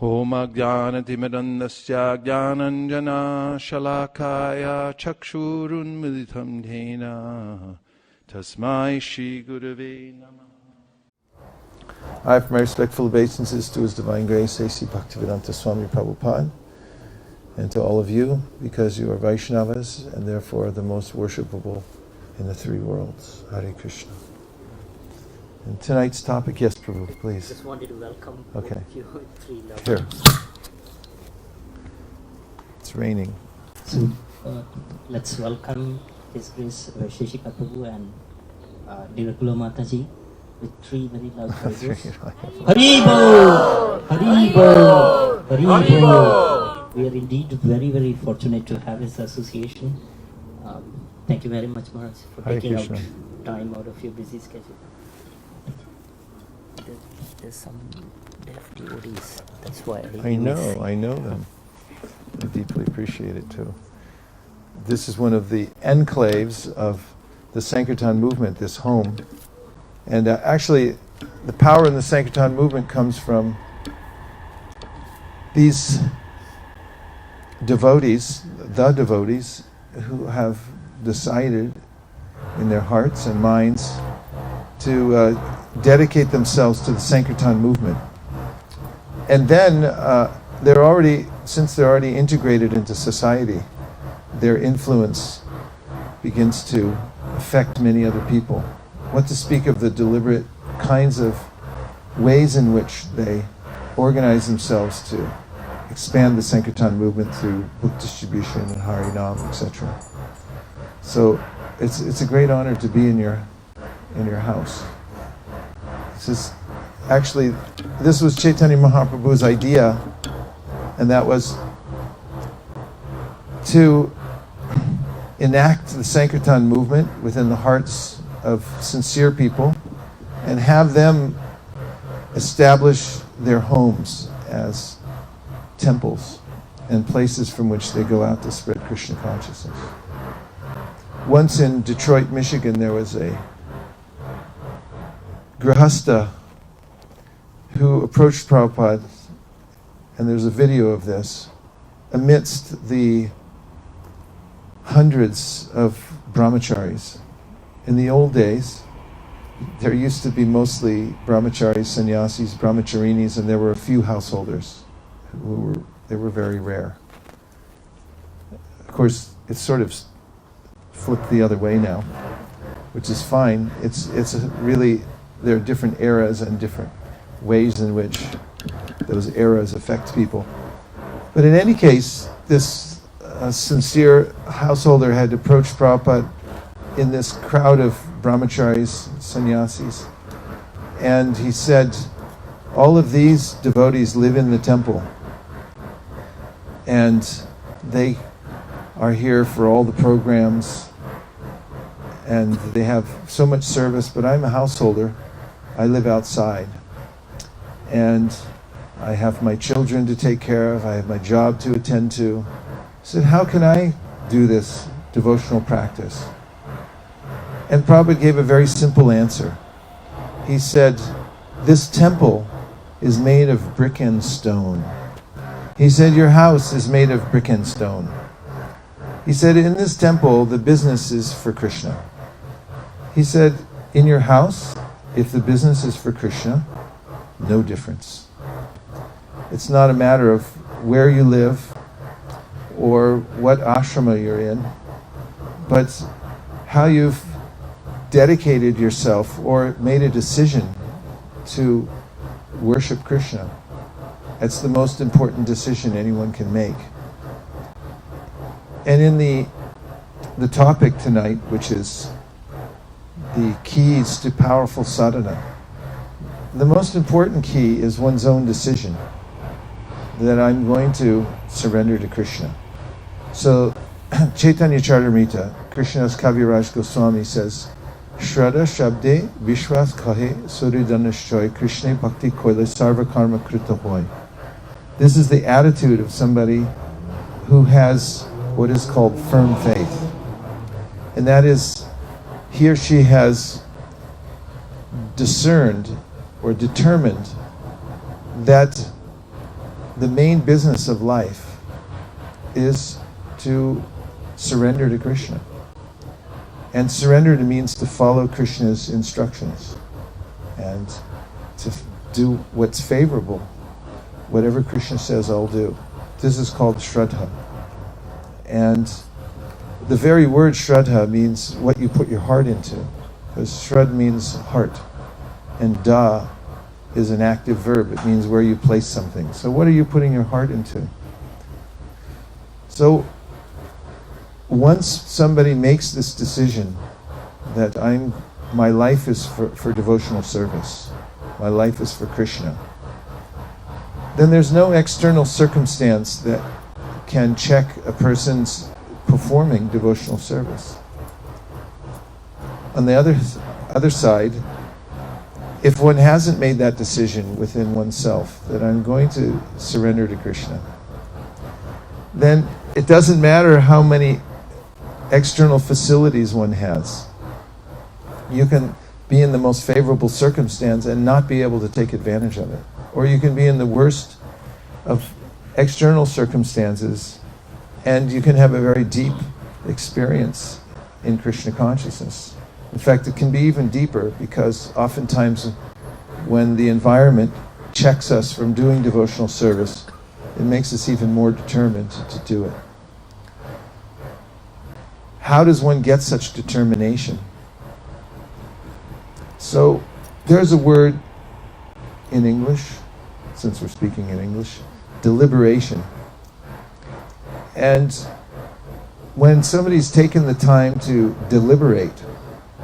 Om Ajnanatimidandasya Jnananjana Shalakaya Chakshurun Militam Dhena Tasmai Shri Gurave Namah. I have my respectful obeisances to His Divine Grace, A.C. Bhaktivedanta Swami Prabhupada, and to all of you, because you are Vaishnavas and therefore the most worshipable in the three worlds. Hare Krishna. And tonight's topic, yes, Prabhu, please. Just wanted to welcome you three lovers. Here. It's raining. So let's welcome His Grace Vaisesika Prabhu and Dirakula Mataji with three very loud voices. Haribo! Haribo! Haribo! We are indeed very, very fortunate to have this association. Thank you very much, Maharaj, for taking out time out of your busy schedule. There's some deaf devotees. That's why I know them. I deeply appreciate it too. This is one of the enclaves of the Sankirtan movement, this home. And actually, the power in the Sankirtan movement comes from these devotees, the devotees, who have decided in their hearts and minds to dedicate themselves to the Sankirtan movement. And then since they're already integrated into society, their influence begins to affect many other people. What to speak of the deliberate kinds of ways in which they organize themselves to expand the Sankirtan movement through book distribution and Harinam, etc. So it's a great honor to be in your house. This was Chaitanya Mahaprabhu's idea, and that was to enact the Sankirtan movement within the hearts of sincere people and have them establish their homes as temples and places from which they go out to spread Krishna consciousness. Once in Detroit, Michigan, there was a Grihasta who approached Prabhupada, and there's a video of this, amidst the hundreds of brahmacharis. In the old days, there used to be mostly brahmacharis, sannyasis, brahmacharinis, and there were a few householders. They were very rare. Of course, it's sort of flipped the other way now, which is fine. There are different eras and different ways in which those eras affect people. But in any case, this sincere householder had approached Prabhupada in this crowd of brahmacharis, sannyasis, and he said, all of these devotees live in the temple, and they are here for all the programs, and they have so much service, but I'm a householder. I live outside, and I have my children to take care of, I have my job to attend to. I said, how can I do this devotional practice? And Prabhupada gave a very simple answer. He said, this temple is made of brick and stone. He said, your house is made of brick and stone. He said, in this temple, the business is for Krishna. He said, in your house, if the business is for Krishna, no difference. It's not a matter of where you live or what ashrama you're in, but how you've dedicated yourself or made a decision to worship Krishna. That's the most important decision anyone can make. And in the topic tonight, which is the keys to powerful sadhana, the most important key is one's own decision that I'm going to surrender to Krishna. So Chaitanya Charitamrita, Krishna's Kaviraj Goswami says, Shraddha Shabde Vishwas Kahe Suridanashchoy Krishna Bhakti Koile Sarva Karma Krita Hoy. This is the attitude of somebody who has what is called firm faith. And that is, he or she has discerned or determined that the main business of life is to surrender to Krishna. And surrender means to follow Krishna's instructions and to do what's favorable. Whatever Krishna says, I'll do. This is called Shraddha. And the very word Shraddha means what you put your heart into. Because Shrad means heart. And Da is an active verb. It means where you place something. So what are you putting your heart into? So once somebody makes this decision that my life is for devotional service, my life is for Krishna, then there's no external circumstance that can check a person's performing devotional service. On the other side, if one hasn't made that decision within oneself that I'm going to surrender to Krishna, then it doesn't matter how many external facilities one has. You can be in the most favorable circumstance and not be able to take advantage of it. Or you can be in the worst of external circumstances and you can have a very deep experience in Krishna consciousness. In fact, it can be even deeper because oftentimes when the environment checks us from doing devotional service, it makes us even more determined to do it. How does one get such determination? So there's a word in English, since we're speaking in English, deliberation. And when somebody's taken the time to deliberate,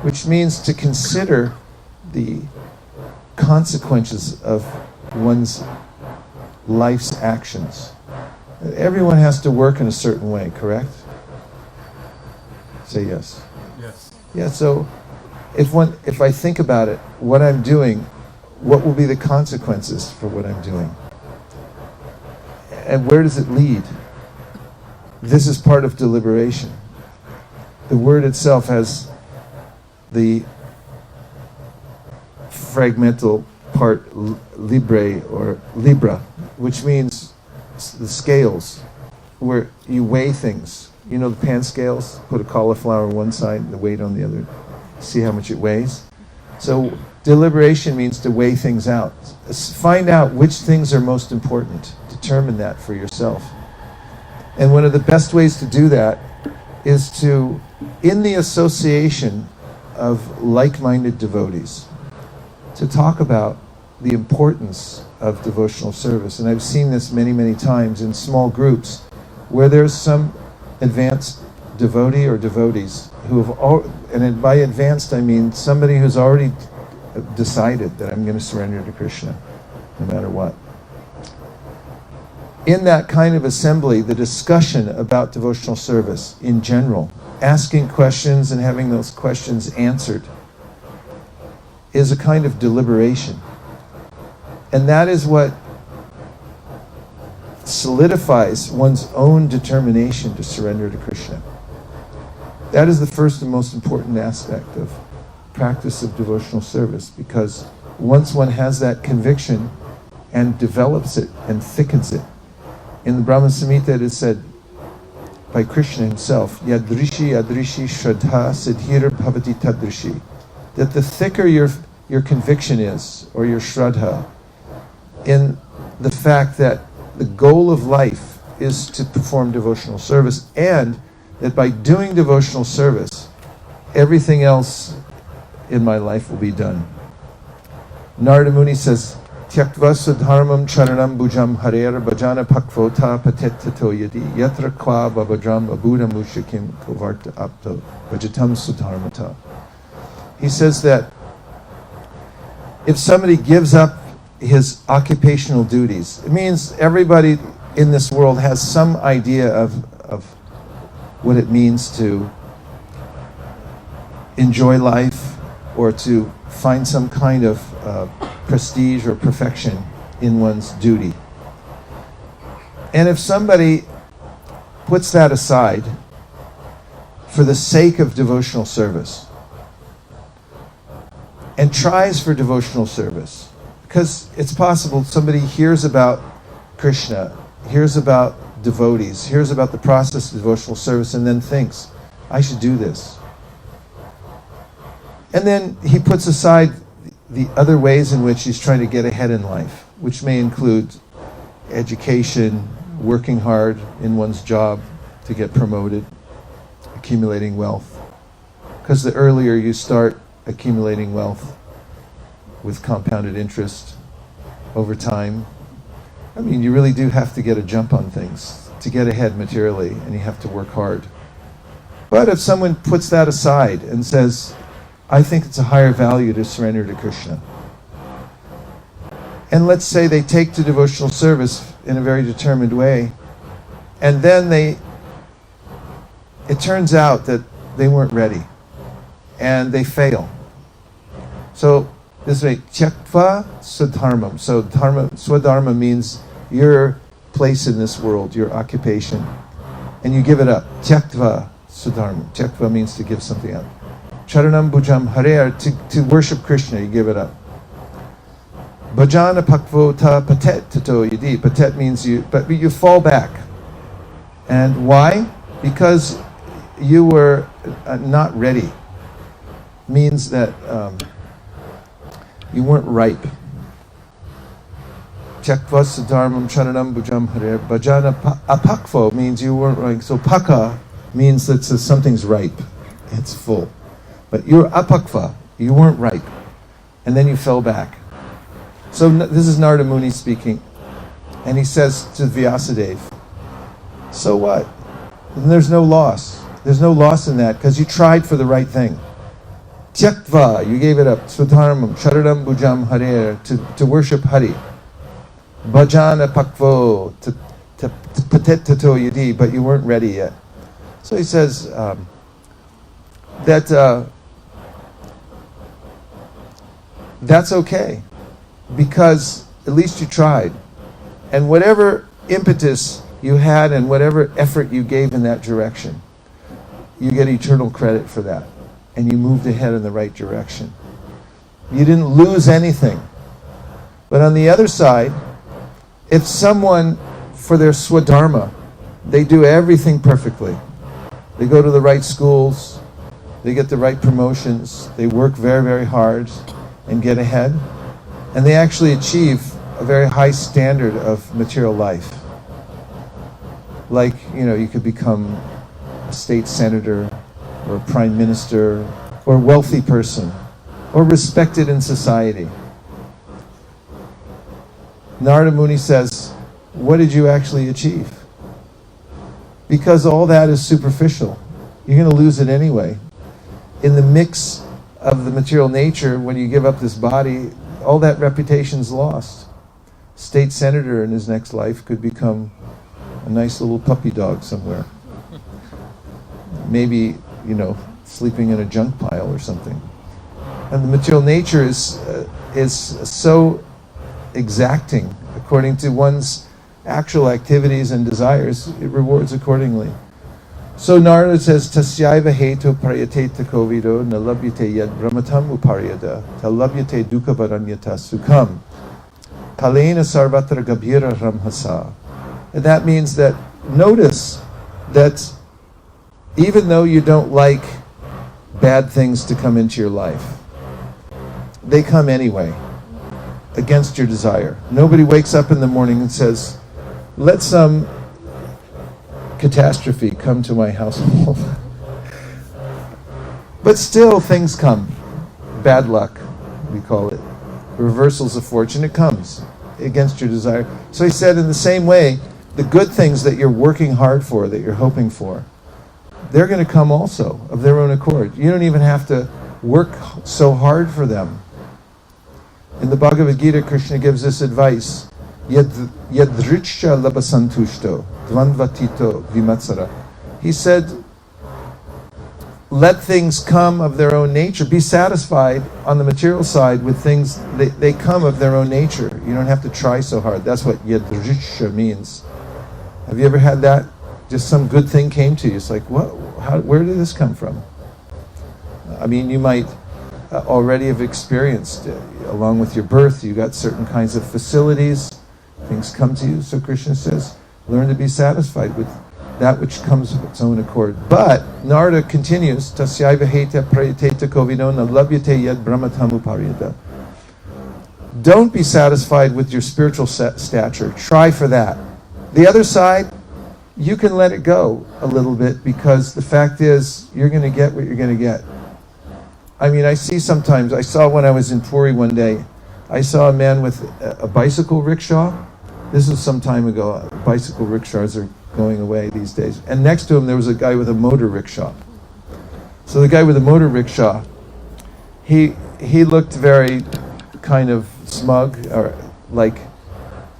which means to consider the consequences of one's life's actions. Everyone has to work in a certain way, correct? Say yes. Yes. Yeah, so if I think about it, what I'm doing, what will be the consequences for what I'm doing? And where does it lead? This is part of deliberation. The word itself has the fragmental part libre or libra, which means the scales, where you weigh things. You know the pan scales? Put a cauliflower on one side and the weight on the other. See how much it weighs? So deliberation means to weigh things out. Find out which things are most important. Determine that for yourself. And one of the best ways to do that is to, in the association of like-minded devotees, to talk about the importance of devotional service. And I've seen this many, many times in small groups where there's some advanced devotee or devotees who have, and by advanced I mean somebody who's already decided that I'm going to surrender to Krishna no matter what. In that kind of assembly, the discussion about devotional service in general, asking questions and having those questions answered, is a kind of deliberation. And that is what solidifies one's own determination to surrender to Krishna. That is the first and most important aspect of practice of devotional service, because once one has that conviction and develops it and thickens it, in the Brahma Samhita it is said by Krishna himself, Yadrishi Adrishi Shraddha Siddhir Bhavati Tadrishi, that the thicker your conviction is, or your Shraddha, in the fact that the goal of life is to perform devotional service, and that by doing devotional service, everything else in my life will be done. Narada Muni says, Tyaktva sadharmam charanam bhujam harer bhajana pakvota patettato yadi yatra kwa babajam abuda mushakim kovarta apto bhajatam sudharmata. He says that if somebody gives up his occupational duties, it means everybody in this world has some idea of what it means to enjoy life or to find some kind of prestige or perfection in one's duty. And if somebody puts that aside for the sake of devotional service and tries for devotional service, because it's possible somebody hears about Krishna, hears about devotees, hears about the process of devotional service, and then thinks, I should do this. And then he puts aside the other ways in which he's trying to get ahead in life, which may include education, working hard in one's job to get promoted, accumulating wealth. Because the earlier you start accumulating wealth with compounded interest over time, I mean, you really do have to get a jump on things to get ahead materially, and you have to work hard. But if someone puts that aside and says, I think it's a higher value to surrender to Krishna, and let's say they take to devotional service in a very determined way, and then it turns out that they weren't ready, and they fail. So this way, tyaktva swadharmam. So swadharma means your place in this world, your occupation, and you give it up. Tyaktva swadharmam. Tyaktva means to give something up. Charanam bhujam hare, to worship Krishna, you give it up. Bhajana pakvota patet tato yadi. Patet means but you fall back. And why? Because you were not ready. Means that you weren't ripe. Tyaktva swadharmam charanam bhujam hare. Bhajana apakvo means you weren't ripe. So paka means that something's ripe. It's full. But you're apakva. You weren't ripe. And then you fell back. So this is Narada Muni speaking, and he says to Vyasadeva, so what? And there's no loss. There's no loss in that, because you tried for the right thing. Tyaktva, you gave it up. Swadharmam, charanam bhujam hare, to worship Hari. Bhajana pakvo, to patet tato yadi, but you weren't ready yet. So he says that's okay, because at least you tried. And whatever impetus you had and whatever effort you gave in that direction, you get eternal credit for that. And you moved ahead in the right direction. You didn't lose anything. But on the other side, if someone, for their swadharma, they do everything perfectly. They go to the right schools, they get the right promotions, they work very, very hard and get ahead, and they actually achieve a very high standard of material life. Like, you could become a state senator, or a prime minister, or a wealthy person, or respected in society. Narada Muni says, what did you actually achieve? Because all that is superficial. You're going to lose it anyway. In the mix of the material nature, when you give up this body, all that reputation's lost. State senator in his next life could become a nice little puppy dog somewhere. Maybe, sleeping in a junk pile or something. And the material nature is so exacting according to one's actual activities and desires. It rewards accordingly. So Narada says, Tasyaiva heto prayate takovido nalabyate yad brahmatam uparyada talabyate dukkha varanyata sukham kalena sarvatra gabhira ramhasa. And that means that notice that even though you don't like bad things to come into your life, they come anyway, against your desire. Nobody wakes up in the morning and says, let some catastrophe come to my household. But still things come. Bad luck, we call it. Reversals of fortune, it comes against your desire. So he said, in the same way, the good things that you're working hard for, that you're hoping for, they're going to come also of their own accord. You don't even have to work so hard for them. In the Bhagavad Gita, Krishna gives this advice: Yadriksha labasantushto dvandvatito vimatsara. He said, let things come of their own nature. Be satisfied on the material side with things, they come of their own nature. You don't have to try so hard. That's what yadriksha means. Have you ever had that? Just some good thing came to you. It's like, what? Where did this come from? I mean, you might already have experienced, along with your birth, you got certain kinds of facilities, things come to you. So Krishna says, learn to be satisfied with that which comes of its own accord. But Narada continues, Tasyaiva heta prayateta kovido na labhyate yad brahmatamuparyata. Don't be satisfied with your spiritual stature. Try for that. The other side, you can let it go a little bit, because the fact is, you're going to get what you're going to get. I mean, I saw when I was in Puri one day, I saw a man with a bicycle rickshaw. This was some time ago. Bicycle rickshaws are going away these days. And next to him, there was a guy with a motor rickshaw. So the guy with the motor rickshaw, he looked very kind of smug, or like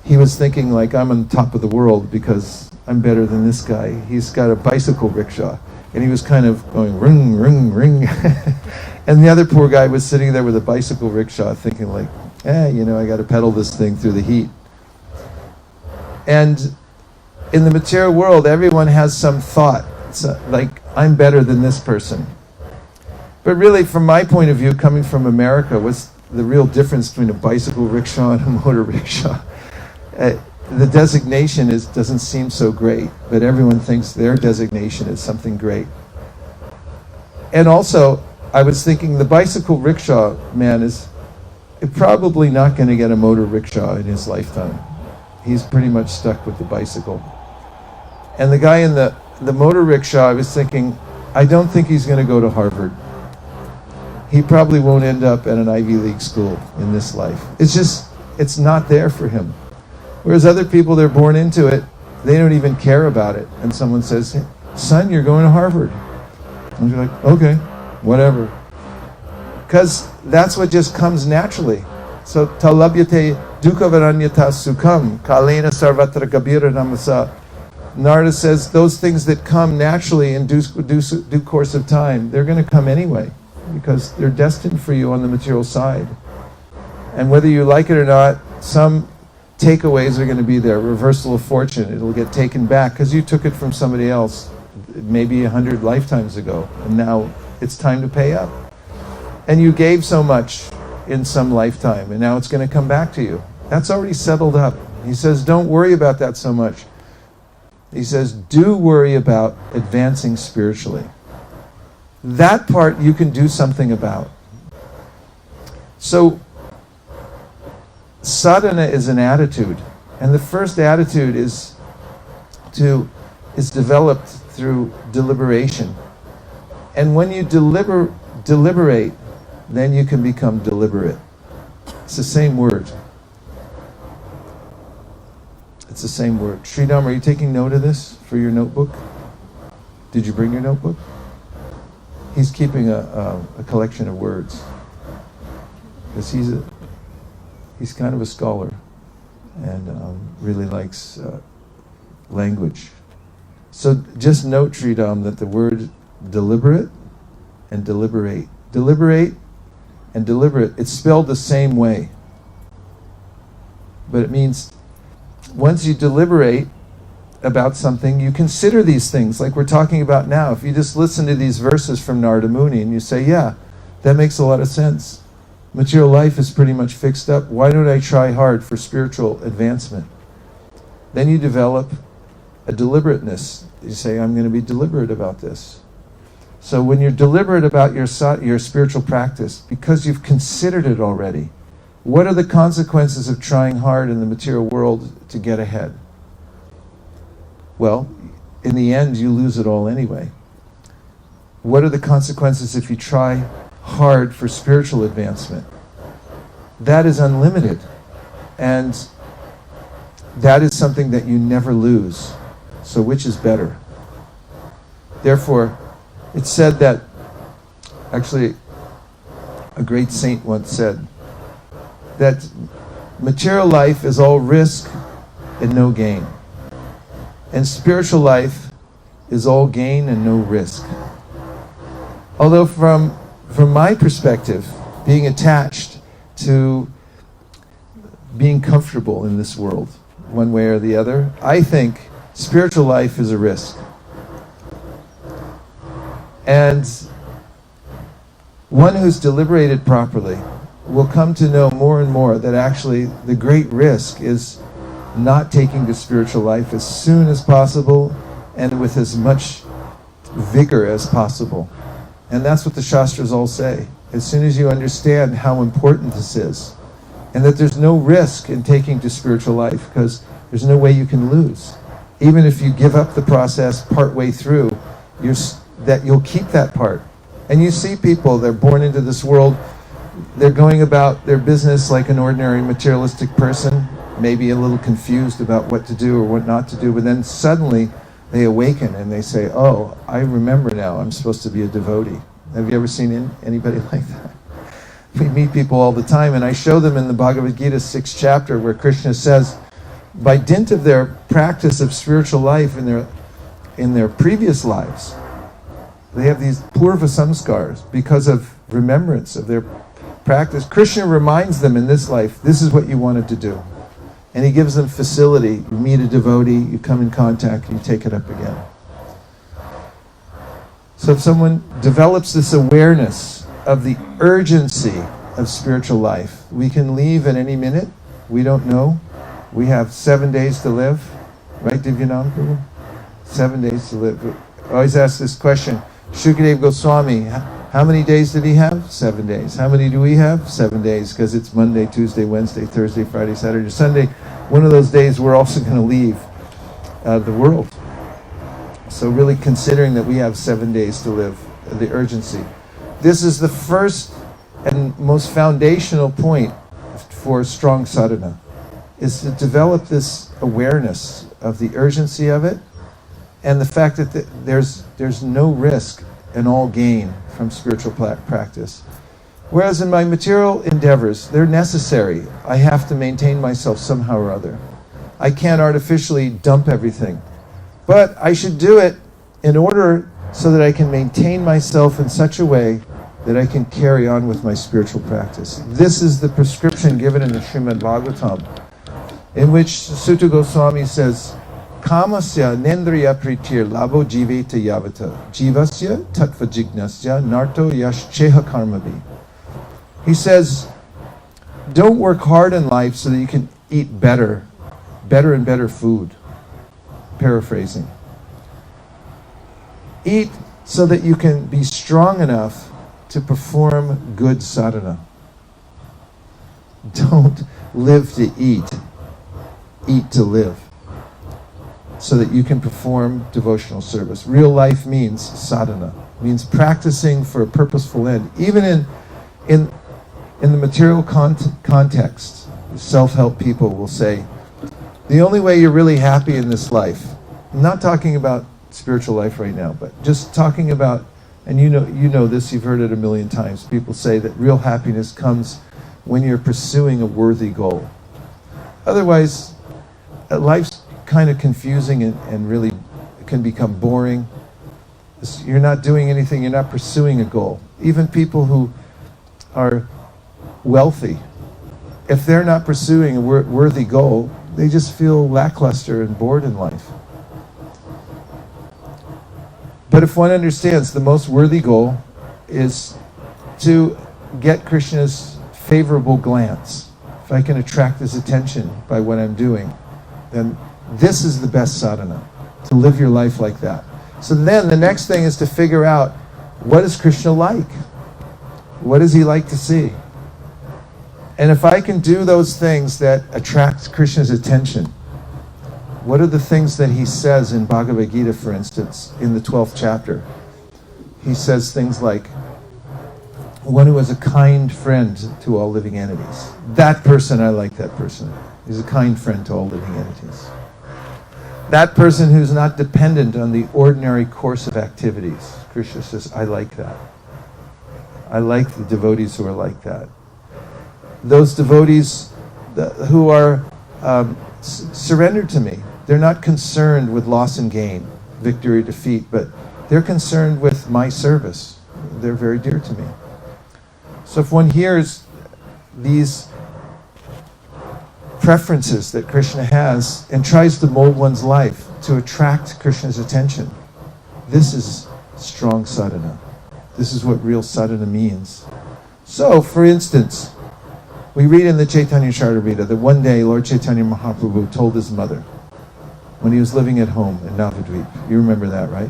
he was thinking like, I'm on top of the world because I'm better than this guy. He's got a bicycle rickshaw. And he was kind of going ring, ring, ring. And the other poor guy was sitting there with a bicycle rickshaw thinking like, I got to pedal this thing through the heat. And in the material world, everyone has some thought, like, I'm better than this person. But really, from my point of view, coming from America, what's the real difference between a bicycle rickshaw and a motor rickshaw? The designation doesn't seem so great, but everyone thinks their designation is something great. And also, I was thinking the bicycle rickshaw man is probably not going to get a motor rickshaw in his lifetime. He's pretty much stuck with the bicycle. And the guy in the motor rickshaw, I was thinking, I don't think he's going to go to Harvard. He probably won't end up at an Ivy League school in this life. It's not there for him. Whereas other people, they're born into it, they don't even care about it. And someone says, hey, son, you're going to Harvard. And you're like, okay, whatever. Because that's what just comes naturally. So, talabhyate dukkhavaranyata sukham, kalena sarvatra kabira namasa. Narada says those things that come naturally in due course of time, they're going to come anyway, because they're destined for you on the material side. And whether you like it or not, some takeaways are going to be there. Reversal of fortune. It'll get taken back because you took it from somebody else maybe 100 lifetimes ago, and now it's time to pay up. And you gave so much in some lifetime, and now it's going to come back to you. That's already settled up. He says, don't worry about that so much. He says, do worry about advancing spiritually. That part you can do something about. So, sadhana is an attitude, and the first attitude is developed through deliberation. And when you deliberate, then you can become deliberate. It's the same word. It's the same word. Sridham, are you taking note of this for your notebook? Did you bring your notebook? He's keeping a collection of words, because he's kind of a scholar and really likes language. So just note, Sridham, that the word deliberate and deliberate and deliberate, it's spelled the same way. But it means once you deliberate about something, you consider these things like we're talking about now. If you just listen to these verses from Narada Muni and you say, yeah, that makes a lot of sense. Material life is pretty much fixed up. Why don't I try hard for spiritual advancement? Then you develop a deliberateness. You say, I'm going to be deliberate about this. So when you're deliberate about your spiritual practice, because you've considered it already, what are the consequences of trying hard in the material world to get ahead? Well, in the end, you lose it all anyway. What are the consequences if you try hard for spiritual advancement? That is unlimited. And that is something that you never lose. So which is better? Therefore, it's said that, actually, a great saint once said, that material life is all risk and no gain. And spiritual life is all gain and no risk. Although from my perspective, being attached to being comfortable in this world, one way or the other, I think spiritual life is a risk. And one who's deliberated properly will come to know more and more that actually the great risk is not taking to spiritual life as soon as possible and with as much vigor as possible. And that's what the Shastras all say. As soon as you understand how important this is, and that there's no risk in taking to spiritual life, because there's no way you can lose. Even if you give up the process partway through, you'll keep that part. And you see people, they're born into this world, they're going about their business like an ordinary materialistic person, maybe a little confused about what to do or what not to do, but then suddenly they awaken and they say, oh, I remember now, I'm supposed to be a devotee. Have you ever seen anybody like that? We meet people all the time, and I show them in the Bhagavad Gita 6th chapter where Krishna says, by dint of their practice of spiritual life in their previous lives, they have these purva samskars because of remembrance of their practice. Krishna reminds them in this life, this is what you wanted to do. And he gives them facility. You meet a devotee, you come in contact, you take it up again. So if someone develops this awareness of the urgency of spiritual life, we can leave at any minute. We don't know. We have 7 days to live. Right, Divyanam Prabhu? 7 days to live. I always ask this question. Shukadeva Goswami, how many days did he have? 7 days. How many do we have? 7 days, because it's Monday, Tuesday, Wednesday, Thursday, Friday, Saturday, Sunday. One of those days we're also going to leave the world. So really considering that we have 7 days to live, the urgency. This is the first and most foundational point for strong sadhana, is to develop this awareness of the urgency of it and the fact that there's no risk and all gain from spiritual practice. Whereas in my material endeavors, they're necessary. I have to maintain myself somehow or other. I can't artificially dump everything. But I should do it in order so that I can maintain myself in such a way that I can carry on with my spiritual practice. This is the prescription given in the Srimad Bhagavatam, in which Sutta Goswami says, Kamasya nendriya pritir labo jiveta yavata jivasya tattva jignasya narto yascheha karmavi. He says, don't work hard in life so that you can eat better and better food. Paraphrasing. Eat so that you can be strong enough to perform good sadhana. Don't live to eat. Eat to live. So that you can perform devotional service. Real life means sadhana. Means practicing for a purposeful end. Even in the material context, self-help people will say, the only way you're really happy in this life, I'm not talking about spiritual life right now, but just talking about, and you know this, you've heard it a million times, people say that real happiness comes when you're pursuing a worthy goal. Otherwise, life's kind of confusing and really can become boring. You're not doing anything, you're not pursuing a goal. Even people who are wealthy, if they're not pursuing a worthy goal, they just feel lackluster and bored in life. But if one understands the most worthy goal is to get Krishna's favorable glance, if I can attract his attention by what I'm doing, then this is the best sadhana, to live your life like that. So then the next thing is to figure out, what is Krishna like? What does he like to see? And if I can do those things that attract Krishna's attention, what are the things that he says in Bhagavad Gita, for instance, in the 12th chapter? He says things like, one who is a kind friend to all living entities. That person, I like that person. He's a kind friend to all living entities. That person who's not dependent on the ordinary course of activities. Krishna says, I like that. I like the devotees who are like that. Those devotees who are surrendered to me. They're not concerned with loss and gain, victory or defeat, but they're concerned with my service. They're very dear to me. So if one hears these preferences that Krishna has and tries to mold one's life to attract Krishna's attention, this is strong sadhana. This is what real sadhana means. So, for instance, We read in the Chaitanya Charitamrita that one day Lord Chaitanya Mahaprabhu told his mother, when he was living at home in Navadvip. You remember that, right?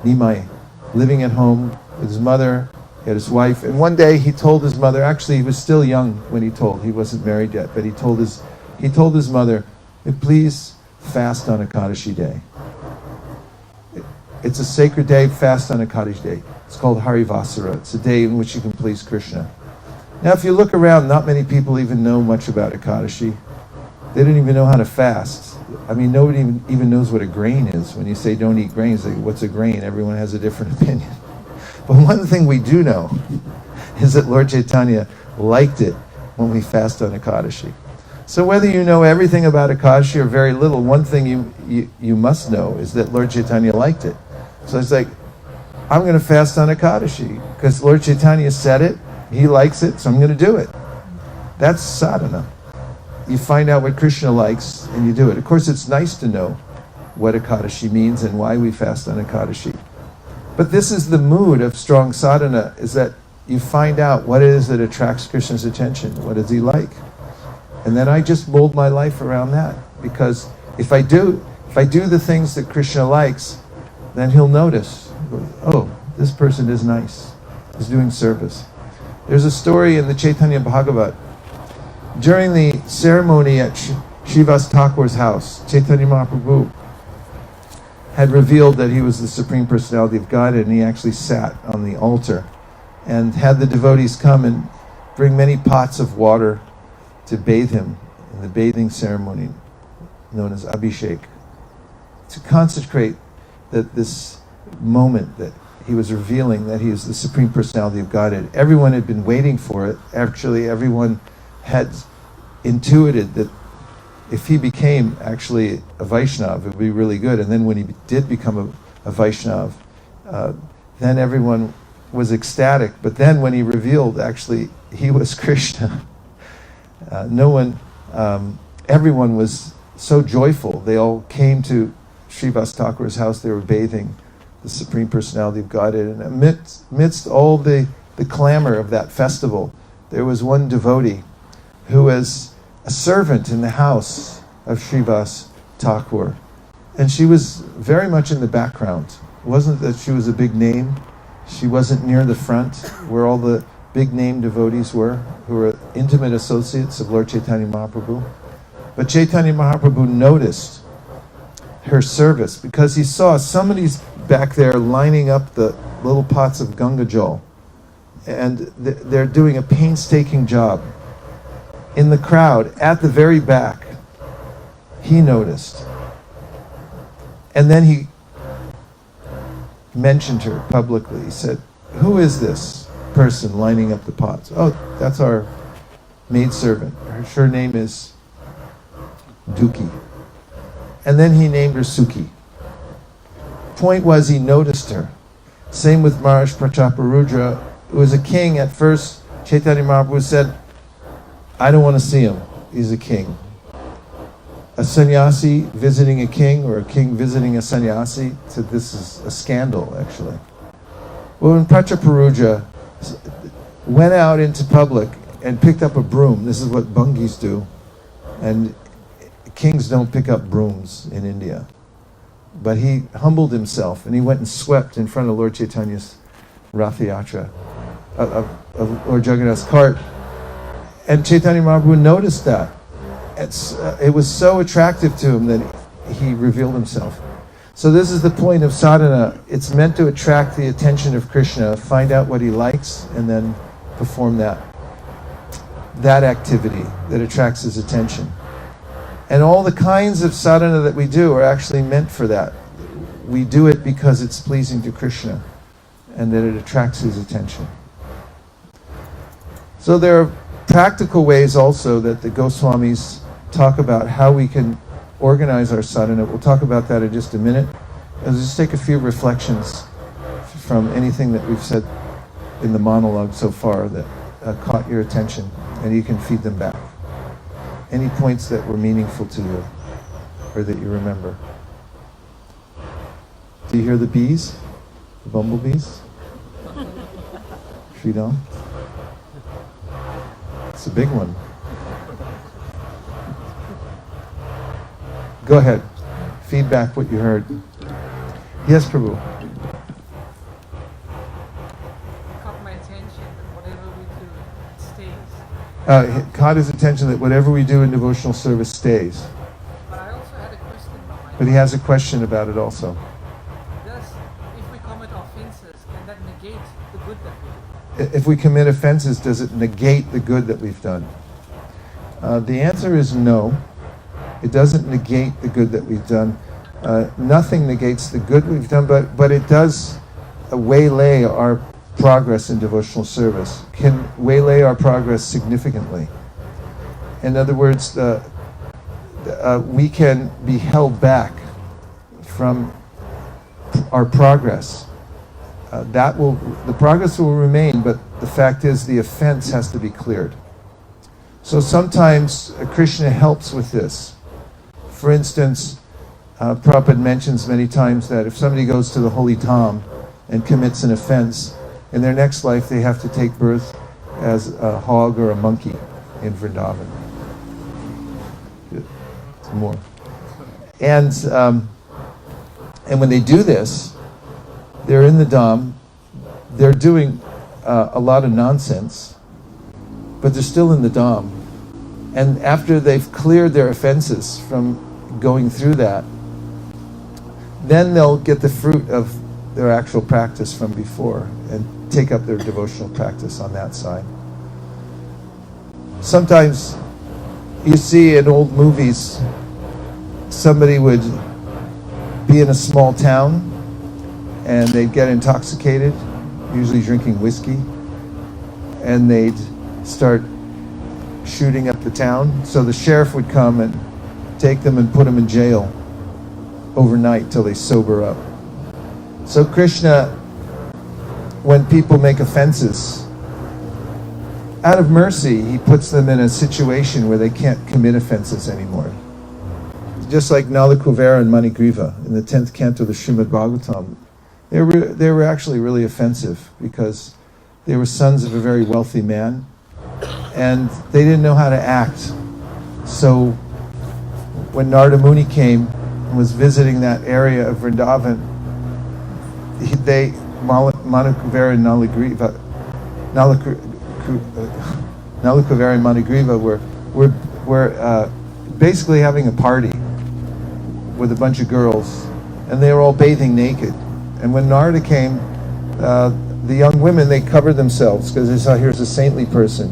Nimai, living at home with his mother, he had his wife, and one day he told his mother, actually he was still young when he wasn't married yet, but he told his mother, please fast on Ekadashi day. It's a sacred day, fast on Ekadashi day. It's called Harivasara. It's a day in which you can please Krishna. Now if you look around, not many people even know much about Ekadashi. They don't even know how to fast. I mean, nobody even knows what a grain is. When you say don't eat grains, like, what's a grain? Everyone has a different opinion. But one thing we do know is that Lord Chaitanya liked it when we fast on Ekadashi. So whether you know everything about Ekadashi or very little, one thing you must know is that Lord Chaitanya liked it. So it's like, I'm going to fast on Ekadashi because Lord Chaitanya said it, he likes it, so I'm going to do it. That's sadhana. You find out what Krishna likes and you do it. Of course, it's nice to know what Ekadashi means and why we fast on Ekadashi. But this is the mood of strong sadhana, is that you find out what it is that attracts Krishna's attention. What does he like? And then I just mold my life around that. Because if I do the things that Krishna likes, then he'll notice, oh, this person is nice. He's doing service. There's a story in the Chaitanya Bhagavat. During the ceremony at Srivas Thakur's house, Chaitanya Mahaprabhu had revealed that he was the Supreme Personality of Godhead, and he actually sat on the altar and had the devotees come and bring many pots of water to bathe him in the bathing ceremony known as Abhishek, to consecrate this moment that he was revealing that he is the Supreme Personality of Godhead. Everyone had been waiting for it. Actually, everyone had intuited that if he became actually a Vaishnav, it would be really good. And then when he did become a Vaishnav, then everyone was ecstatic. But then when he revealed actually he was Krishna, everyone was so joyful. They all came to Srivas Thakur's house. They were bathing the Supreme Personality of Godhead. And amidst all the clamor of that festival, there was one devotee who was a servant in the house of Srivas Thakur. And she was very much in the background. It wasn't that she was a big name. She wasn't near the front where all the big name devotees were, who were intimate associates of Lord Chaitanya Mahaprabhu. But Chaitanya Mahaprabhu noticed her service because he saw somebody's back there lining up the little pots of Ganga Jal. And they're doing a painstaking job. In the crowd, at the very back, he noticed. And then he mentioned her publicly. He said, who is this person lining up the pots? Oh, that's our maidservant. Her name is Duki. And then he named her Suki. Point was, he noticed her. Same with Maharaj Prachaparudra, who was a king. At first, Chaitanya Mahaprabhu said, I don't want to see him. He's a king. A sannyasi visiting a king, or a king visiting a sannyasi, said this is a scandal, actually. Well, when Prachaparudra went out into public and picked up a broom, this is what bungis do, and kings don't pick up brooms in India. But he humbled himself and he went and swept in front of Lord Chaitanya's Ratha Yatra, of Lord Jagannath's cart. And Chaitanya Mahaprabhu noticed that. It was so attractive to him that he revealed himself. So this is the point of sadhana. It's meant to attract the attention of Krishna, find out what he likes, and then perform that activity that attracts his attention. And all the kinds of sadhana that we do are actually meant for that. We do it because it's pleasing to Krishna and that it attracts his attention. So there are practical ways also that the Goswamis talk about how we can organize our sadhana. We'll talk about that in just a minute. I'll just take a few reflections from anything that we've said in the monologue so far that caught your attention, and you can feed them back. Any points that were meaningful to you or that you remember? Do you hear the bees? The bumblebees? Sridham? It's a big one. Go ahead. Feedback what you heard. Yes, Prabhu. Caught my attention that whatever we do, it stays. Caught his attention that whatever we do in devotional service stays. But I also had a question about my But he has a question about it also. Does, if we commit offenses, can that negate the good that we do? If we commit offenses, does it negate the good that we've done? The answer is no. It doesn't negate the good that we've done. Nothing negates the good we've done, but it does waylay our progress in devotional service, can waylay our progress significantly. In other words, we can be held back from our progress. The progress will remain, but the fact is the offense has to be cleared. So sometimes Krishna helps with this. For instance, Prabhupada mentions many times that if somebody goes to the holy Dham and commits an offense, in their next life they have to take birth as a hog or a monkey in Vrindavan. More. And when they do this, they're in the Dham, they're doing a lot of nonsense, but they're still in the Dham. And after they've cleared their offenses from going through that, then they'll get the fruit of their actual practice from before and take up their devotional practice on that side. Sometimes you see in old movies, somebody would be in a small town and they'd get intoxicated, usually drinking whiskey, and they'd start shooting up the town. So the sheriff would come and take them and put them in jail overnight till they sober up. So Krishna, when people make offenses, out of mercy, he puts them in a situation where they can't commit offenses anymore. Just like Nala Kuvera and Manigriva in the 10th canto of the Srimad Bhagavatam, they were actually really offensive because they were sons of a very wealthy man and they didn't know how to act. So when Narada Muni came and was visiting that area of Vrindavan, Manukuvera and Nalakuvera and Manigriva were basically having a party with a bunch of girls, and they were all bathing naked. And when Narada came, the young women, they covered themselves because they saw here's a saintly person.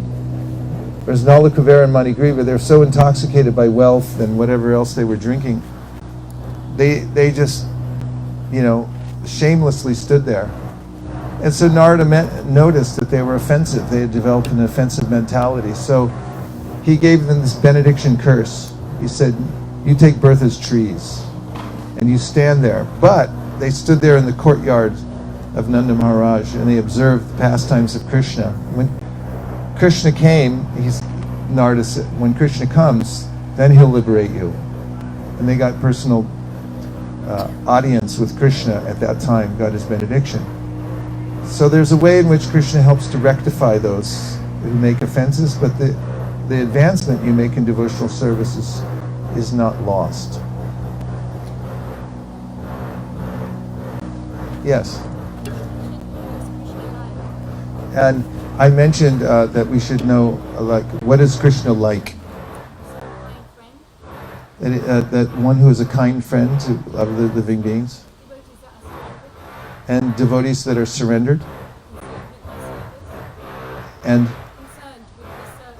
Whereas Nalakuvera and Manigriva, they're so intoxicated by wealth and whatever else they were drinking, they just, shamelessly stood there. And so Narada noticed that they were offensive. They had developed an offensive mentality. So he gave them this benediction curse. He said, you take birth as trees, and you stand there. But they stood there in the courtyard of Nanda Maharaj, and they observed the pastimes of Krishna. When Krishna came, Narada said, when Krishna comes, then he'll liberate you. And they got personal audience with Krishna at that time, got his benediction. So there's a way in which Krishna helps to rectify those who make offenses, but the advancement you make in devotional services is not lost. Yes. And I mentioned that we should know, what is Krishna like? That one who is a kind friend to other living beings. And devotees that are surrendered. And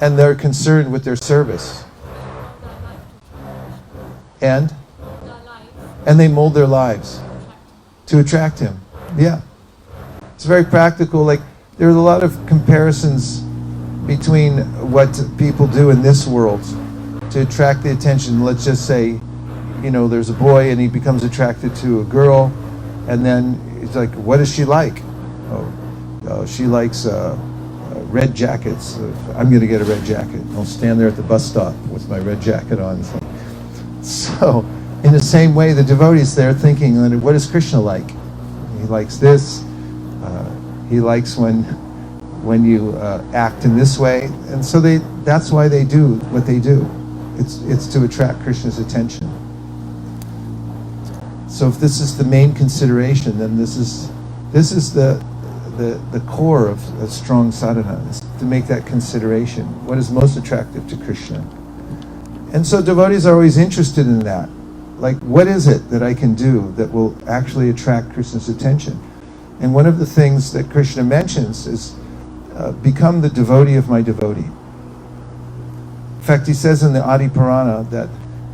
they're concerned with their service. And they mold their lives to attract him. Yeah. It's very practical. Like, there's a lot of comparisons between what people do in this world to attract the attention. Let's just say, there's a boy and he becomes attracted to a girl, and then it's like, what is she like? Oh, she likes red jackets. I'm going to get a red jacket. I'll stand there at the bus stop with my red jacket on. So, in the same way, the devotees there thinking, what is Krishna like? He likes this. He likes when when you act in this way. And so that's why they do what they do. It's to attract Krishna's attention. So if this is the main consideration, then this is the core of a strong sadhana, is to make that consideration. What is most attractive to Krishna? And so devotees are always interested in that. Like, what is it that I can do that will actually attract Krishna's attention? And one of the things that Krishna mentions is become the devotee of my devotee. In fact, he says in the Adi Purana that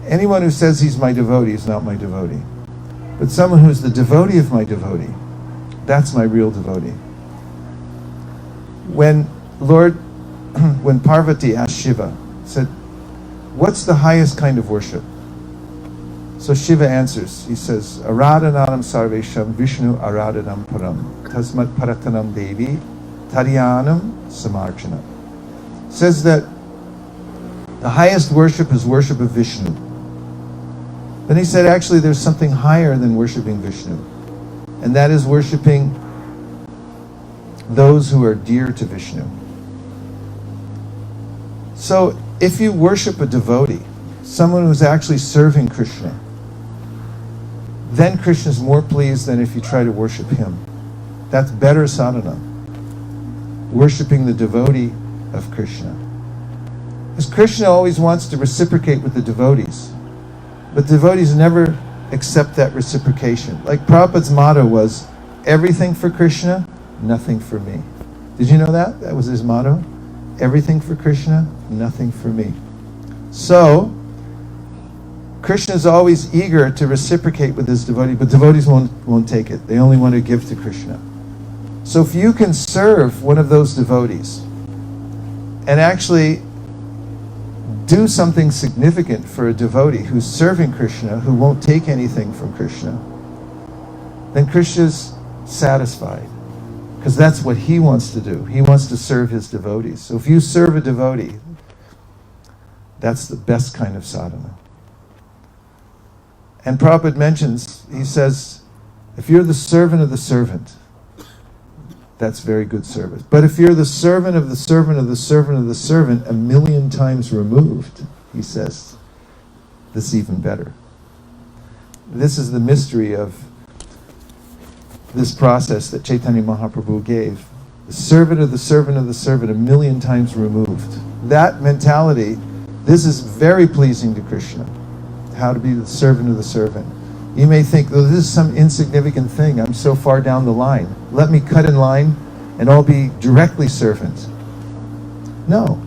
anyone who says he's my devotee is not my devotee. But someone who's the devotee of my devotee, that's my real devotee. When Parvati asked Shiva, said, what's the highest kind of worship? So Shiva answers, he says, Aradhanam sarvesham Vishnu aradhanam param tasmat paratanam devi tadyanam samarchana. Says that the highest worship is worship of Vishnu. Then he said, actually, there's something higher than worshiping Vishnu. And that is worshiping those who are dear to Vishnu. So if you worship a devotee, someone who's actually serving Krishna, then Krishna is more pleased than if you try to worship him. That's better sadhana. Worshipping the devotee of Krishna. Because Krishna always wants to reciprocate with the devotees. But devotees never accept that reciprocation. Like Prabhupada's motto was, everything for Krishna, nothing for me. Did you know that? That was his motto. Everything for Krishna, nothing for me. So, Krishna is always eager to reciprocate with his devotee, but devotees won't take it. They only want to give to Krishna. So if you can serve one of those devotees and actually do something significant for a devotee who's serving Krishna, who won't take anything from Krishna, then Krishna's satisfied. Because that's what he wants to do. He wants to serve his devotees. So if you serve a devotee, that's the best kind of sadhana. And Prabhupada mentions, he says, if you're the servant of the servant, that's very good service. But if you're the servant of the servant of the servant of the servant, 1,000,000 times removed, he says, this is even better. This is the mystery of this process that Chaitanya Mahaprabhu gave. The servant of the servant of the servant, 1,000,000 times removed. That mentality, this is very pleasing to Krishna. How to be the servant of the servant. You may think, well, this is some insignificant thing. I'm so far down the line. Let me cut in line and I'll be directly servant. No.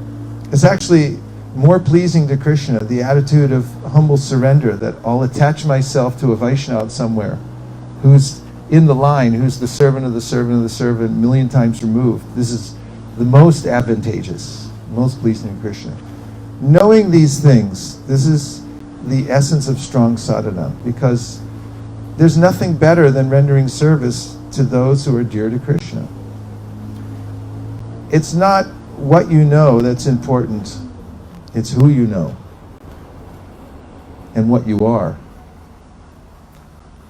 It's actually more pleasing to Krishna, the attitude of humble surrender, that I'll attach myself to a Vaishnava somewhere who's in the line, who's the servant of the servant of the servant, 1,000,000 times removed. This is the most advantageous, most pleasing to Krishna. Knowing these things, this is the essence of strong sadhana, because there's nothing better than rendering service to those who are dear to Krishna. It's not what you know that's important, it's who you know and what you are.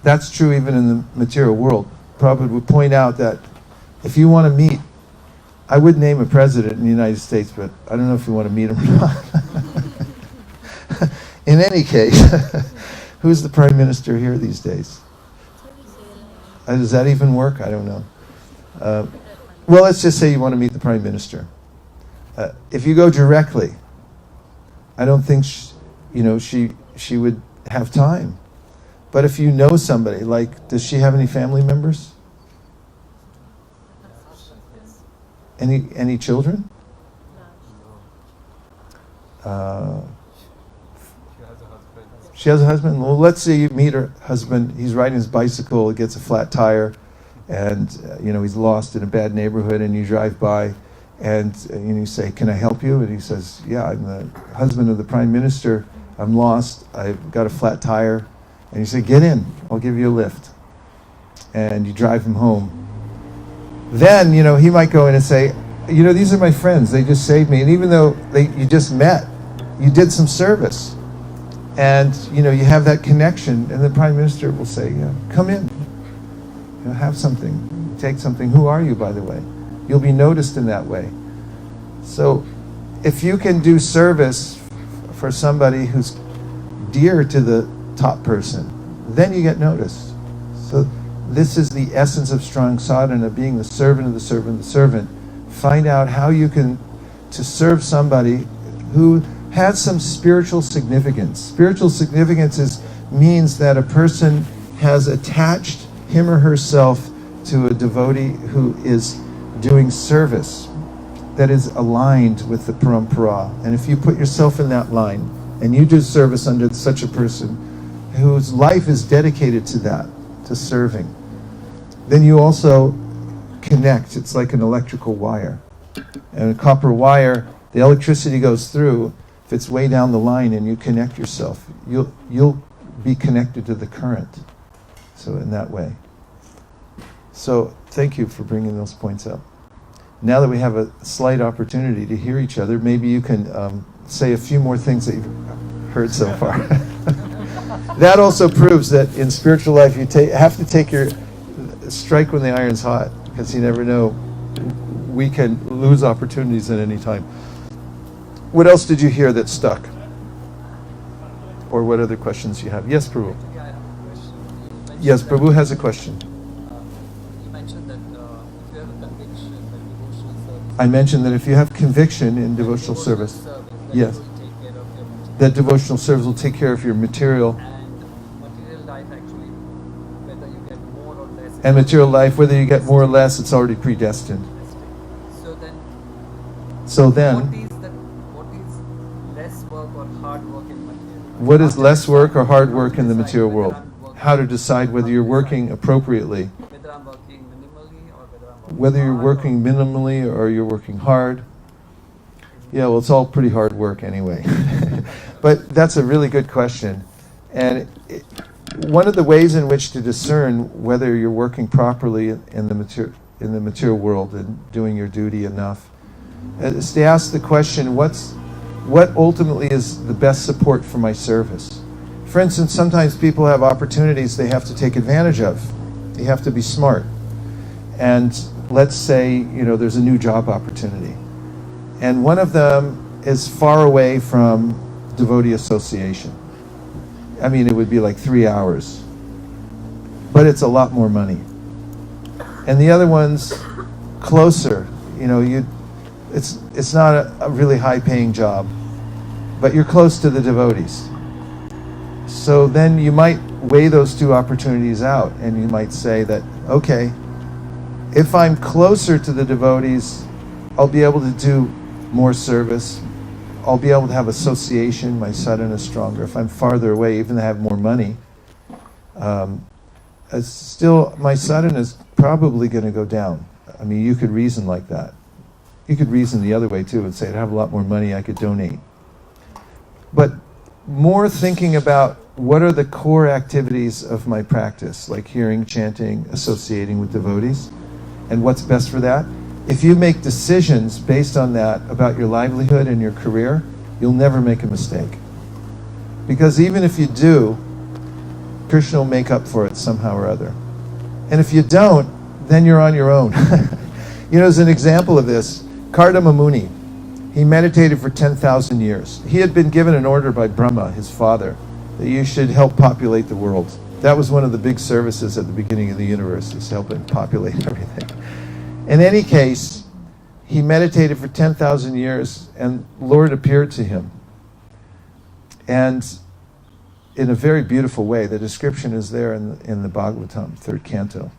That's true even in the material world. Prabhupada would point out that if you want to meet, I would name a president in the United States, but I don't know if you want to meet him or not. In any case, who's the prime minister here these days? Does that even work? I don't know. Well, let's just say you want to meet the prime minister. If you go directly, I don't think she would have time. But if you know somebody, like, does she have any family members? Any children? She has a husband. Well, let's say you meet her husband. He's riding his bicycle. He gets a flat tire, and he's lost in a bad neighborhood. And you drive by, and you say, "Can I help you?" And he says, "Yeah, I'm the husband of the prime minister. I'm lost. I've got a flat tire." And you say, "Get in. I'll give you a lift." And you drive him home. Then he might go in and say, "These are my friends. They just saved me." And even though you just met, you did some service. And, you have that connection, and the Prime Minister will say, "Come in, have something, take something. Who are you, by the way?" You'll be noticed in that way. So if you can do service for somebody who's dear to the top person, then you get noticed. So this is the essence of strong sadhana, being the servant of the servant of the servant. Find out how you can to serve somebody who has some spiritual significance. Spiritual significance means that a person has attached him or herself to a devotee who is doing service that is aligned with the parampara. And if you put yourself in that line and you do service under such a person whose life is dedicated to that, to serving, then you also connect. It's like an electrical wire. And a copper wire, the electricity goes through. If it's way down the line and you connect yourself, you'll be connected to the current. So in that way. So thank you for bringing those points up. Now that we have a slight opportunity to hear each other, maybe you can say a few more things that you've heard so far. That also proves that in spiritual life you have to take your strike when the iron's hot, because you never know. We can lose opportunities at any time. What else did you hear that stuck? Or what other questions you have? Yes, Prabhu. Yeah, I have a question. Yes, Prabhu has a question. You mentioned that if you have a conviction in devotional service, I mentioned that if you have conviction in devotional service, yes, that devotional service will take care of your material. And material life actually, whether you get more or less. And material life, whether you get more or less, it's already predestined. So then, What is less work or hard work in material? what is less work or hard work in the material world? How to decide whether you're working appropriately, Whether I'm working minimally or whether you're working minimally or you're working hard. Yeah, well, it's all pretty hard work anyway. But that's a really good question. And one of the ways in which to discern whether you're working properly in the material world and doing your duty enough is to ask the question, what ultimately is the best support for my service? For instance, sometimes people have opportunities they have to take advantage of. You have to be smart. And let's say, there's a new job opportunity. And one of them is far away from devotee association. I mean, it would be like 3 hours. But it's a lot more money. And the other one's closer. It's not a really high-paying job, but you're close to the devotees. So then you might weigh those two opportunities out, and you might say that, okay, if I'm closer to the devotees, I'll be able to do more service. I'll be able to have association. My sadhana is stronger. If I'm farther away, even though I have more money, still my sadhana is probably going to go down. I mean, you could reason like that. You could reason the other way too and say, I'd have a lot more money, I could donate. But more thinking about what are the core activities of my practice, like hearing, chanting, associating with devotees, and what's best for that. If you make decisions based on that about your livelihood and your career, you'll never make a mistake. Because even if you do, Krishna will make up for it somehow or other. And if you don't, then you're on your own. As an example of this, Kardama Muni, he meditated for 10,000 years. He had been given an order by Brahma, his father, that you should help populate the world. That was one of the big services at the beginning of the universe, is helping populate everything. In any case, he meditated for 10,000 years, and Lord appeared to him. And in a very beautiful way, the description is there in the Bhagavatam, 3rd canto,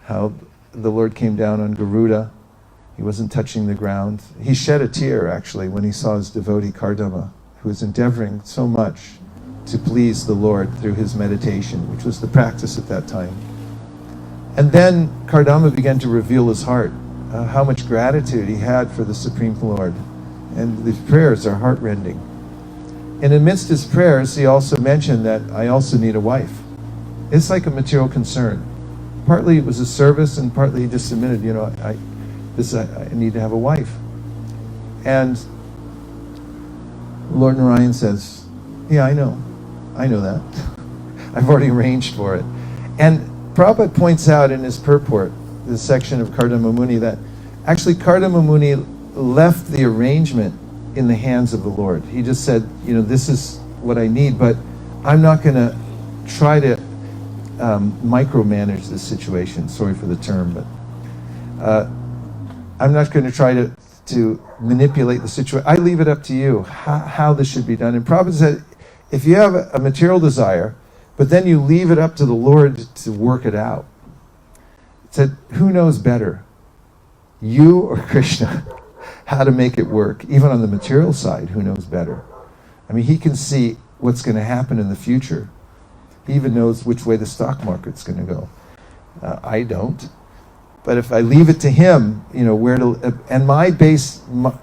how the Lord came down on Garuda. He wasn't touching the ground. He shed a tear, actually, when he saw his devotee Kardama, who was endeavoring so much to please the Lord through his meditation, which was the practice at that time. And then Kardama began to reveal his heart, how much gratitude he had for the Supreme Lord. And the prayers are heart-rending. And amidst his prayers, he also mentioned that I also need a wife. It's like a material concern. Partly it was a service, and partly he just admitted, I need to have a wife. And Lord Narayan says, yeah, I know that. I've already arranged for it. And Prabhupada points out in his purport, this section of Kardama Muni, that Actually, Kardama Muni left the arrangement in the hands of the Lord. He just said, this is what I need, but I'm not going to try to micromanage this situation. Sorry for the term, but I'm not going to try to manipulate the situation. I leave it up to you how this should be done. And Prabhupada said, if you have a material desire, but then you leave it up to the Lord to work it out. He said, who knows better, you or Krishna, how to make it work? Even on the material side, who knows better? I mean, he can see what's going to happen in the future. He even knows which way the stock market's going to go. I don't. But if I leave it to him, where to, and my base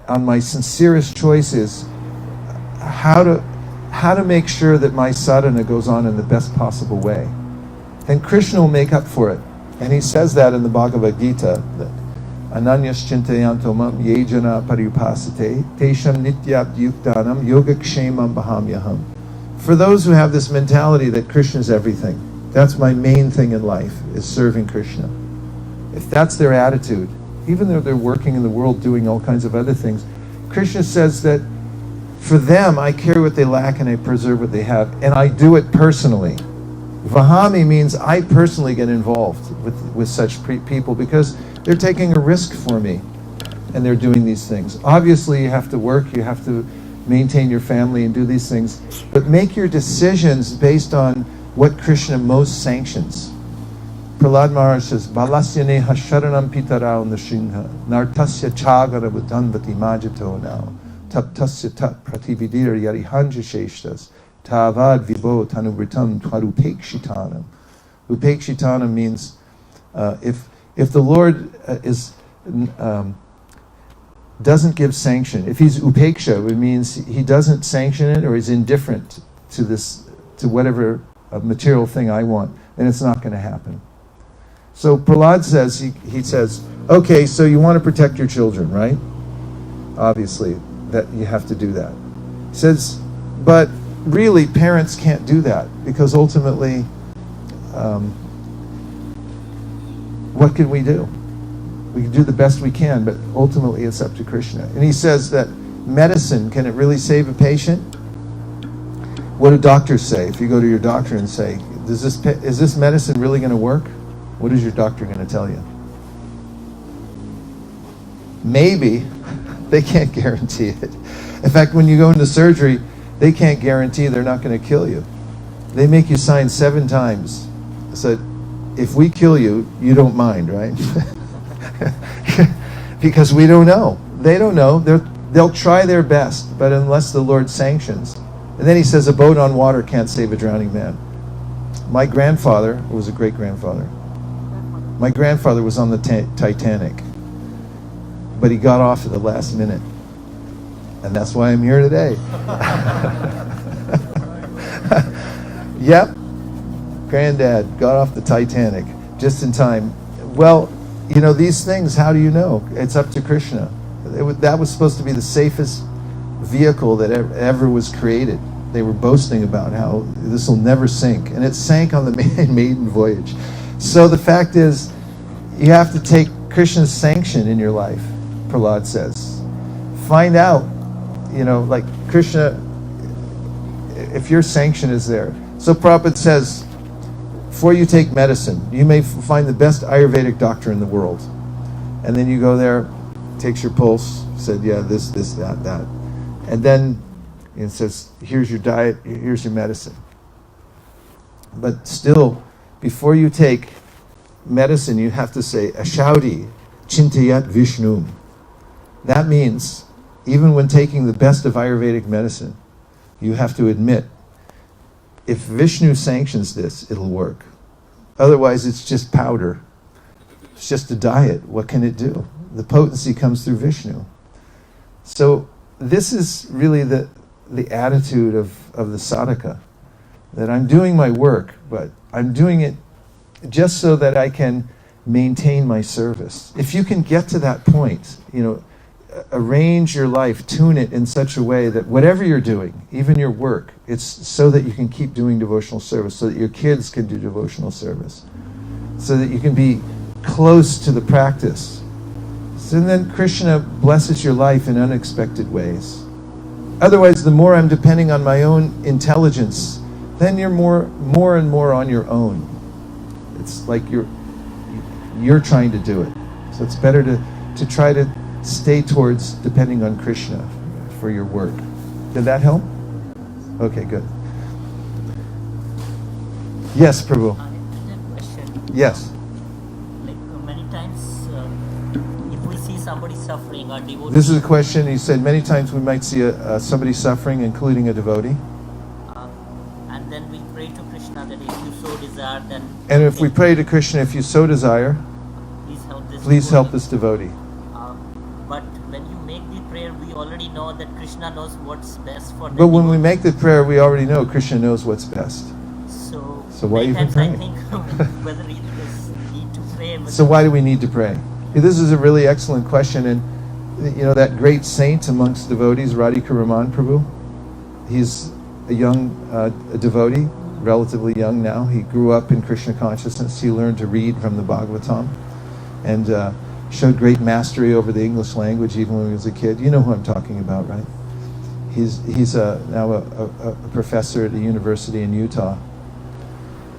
on my sincerest choice is how to make sure that my sadhana goes on in the best possible way. Then Krishna will make up for it. And he says that in the Bhagavad Gita, that Ananyas chintayanto mam yejana paripasate tesham nityabdhyuktanam yogakshemam bahamyaham. For those who have this mentality that Krishna is everything, that's my main thing in life, is serving Krishna. If that's their attitude, even though they're working in the world doing all kinds of other things, Krishna says that for them, I carry what they lack and I preserve what they have, and I do it personally. Vahami means I personally get involved with such people because they're taking a risk for me and they're doing these things. Obviously, you have to work, you have to maintain your family and do these things, but make your decisions based on what Krishna most sanctions. Prahlad Maharaj says, Balasyane hasharanam pitarao nashingha, nartasya chagara buddhanvati majato now, taptasya tat pratividira yarihanja sheshtas, tavad vibo tanubritam twarupekshitanam. Upekshitanam means if the Lord doesn't give sanction, if he's upeksha, it means he doesn't sanction it or he's indifferent to whatever material thing I want, then it's not going to happen. So Prahlad says, he says, okay, so you want to protect your children, right? Obviously, that you have to do that. He says, but really parents can't do that because ultimately, what can we do? We can do the best we can, but ultimately it's up to Krishna. And he says that medicine, can it really save a patient? What do doctors say? If you go to your doctor and say, is this medicine really going to work? What is your doctor going to tell you? Maybe. They can't guarantee it. In fact, when you go into surgery, they can't guarantee they're not going to kill you. They make you sign 7 times. So if we kill you, you don't mind, right? Because we don't know. They don't know. They'll try their best, but unless the Lord sanctions. And then he says a boat on water can't save a drowning man. My grandfather was a great-grandfather. My grandfather was on the Titanic, but he got off at the last minute. And that's why I'm here today. Yep. Granddad got off the Titanic just in time. Well, these things, how do you know? It's up to Krishna. That was supposed to be the safest vehicle that ever was created. They were boasting about how this will never sink. And it sank on the maiden voyage. So the fact is, you have to take Krishna's sanction in your life, Prahlad says. Find out, like Krishna, if your sanction is there. So Prabhupada says, before you take medicine, you may find the best Ayurvedic doctor in the world. And then you go there, takes your pulse, said, yeah, this, that. And then it says, here's your diet, here's your medicine. But still, before you take medicine, you have to say, Ashaudi, Chintayat Vishnu. That means, even when taking the best of Ayurvedic medicine, you have to admit, if Vishnu sanctions this, it'll work. Otherwise, it's just powder. It's just a diet. What can it do? The potency comes through Vishnu. So this is really the attitude of the sadhaka, that I'm doing my work, but I'm doing it just so that I can maintain my service. If you can get to that point, arrange your life, tune it in such a way that whatever you're doing, even your work, it's so that you can keep doing devotional service, so that your kids can do devotional service, so that you can be close to the practice, So then Krishna blesses your life in unexpected ways. Otherwise, the more I'm depending on my own intelligence, then you're more and more on your own. It's like you're trying to do it. So it's better to try to stay towards depending on Krishna for your work. Did that help? Okay, good. Yes, Prabhu. I have a question. Yes. Like many times, if we see somebody suffering or devotee, This is a question. He said many times we might see somebody suffering, including a devotee. and then we pray to Krishna that if you so desire, then And if we pray to Krishna, if you so desire, please help please help this devotee. this devotee. But when you make the prayer, we already know that Krishna knows what's best for the But when we devotee. make the prayer, we already know Krishna knows what's best. So why many even times pray? I think whether it is need to pray. So why do we need to pray? This is a really excellent question, and you know that great saint amongst devotees, Radhika Raman Prabhu. He's a young a devotee, relatively young now. He grew up in Krishna consciousness. He learned to read from the Bhagavatam, and showed great mastery over the English language even when he was a kid. You know who I'm talking about, right? He's now a professor at a university in Utah.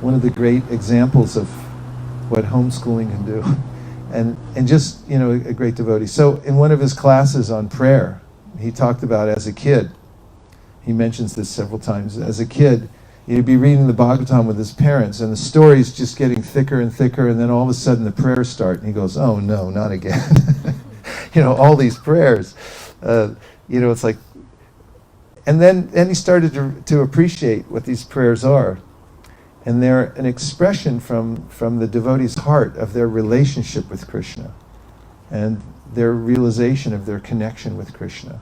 One of the great examples of what homeschooling can do, and just, you know, a great devotee. So in one of his classes on prayer, he talked about as a kid, he mentions this several times, as a kid, he'd be reading the Bhagavatam with his parents, and the story's just getting thicker and thicker, and then all of a sudden the prayers start, and he goes, oh no, not again. You know, all these prayers. You know, it's like, and then he started to appreciate what these prayers are. And they're an expression from the devotee's heart of their relationship with Krishna and their realization of their connection with Krishna.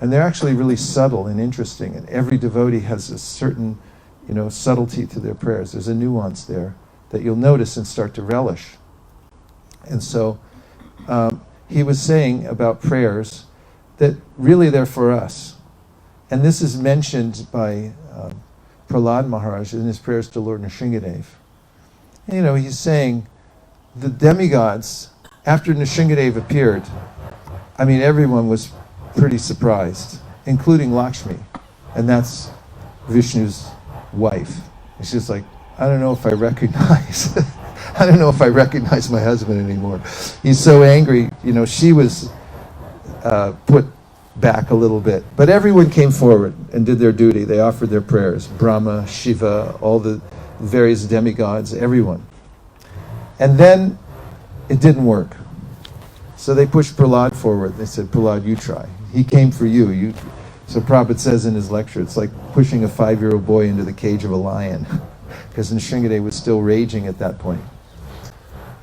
And they're actually really subtle and interesting. And every devotee has a certain, you know, subtlety to their prayers. There's a nuance there that you'll notice and start to relish. And so he was saying about prayers that really they're for us. And this is mentioned by Prahlad Maharaj in his prayers to Lord Nrsingadev. You know, he's saying the demigods, after Nrsingadev appeared, I mean, everyone was pretty surprised, including Lakshmi, and that's Vishnu's wife. And she's like, I don't know if I recognize, I don't know if I recognize my husband anymore. He's so angry. You know, she was put back a little bit. But everyone came forward and did their duty. They offered their prayers. Brahma, Shiva, all the various demigods, everyone. And then it didn't work. So they pushed Prahlad forward. They said, Prahlad, you try. He came for you. So Prabhupada says in his lecture, it's like pushing a 5-year-old boy into the cage of a lion, because Nrsingadev was still raging at that point.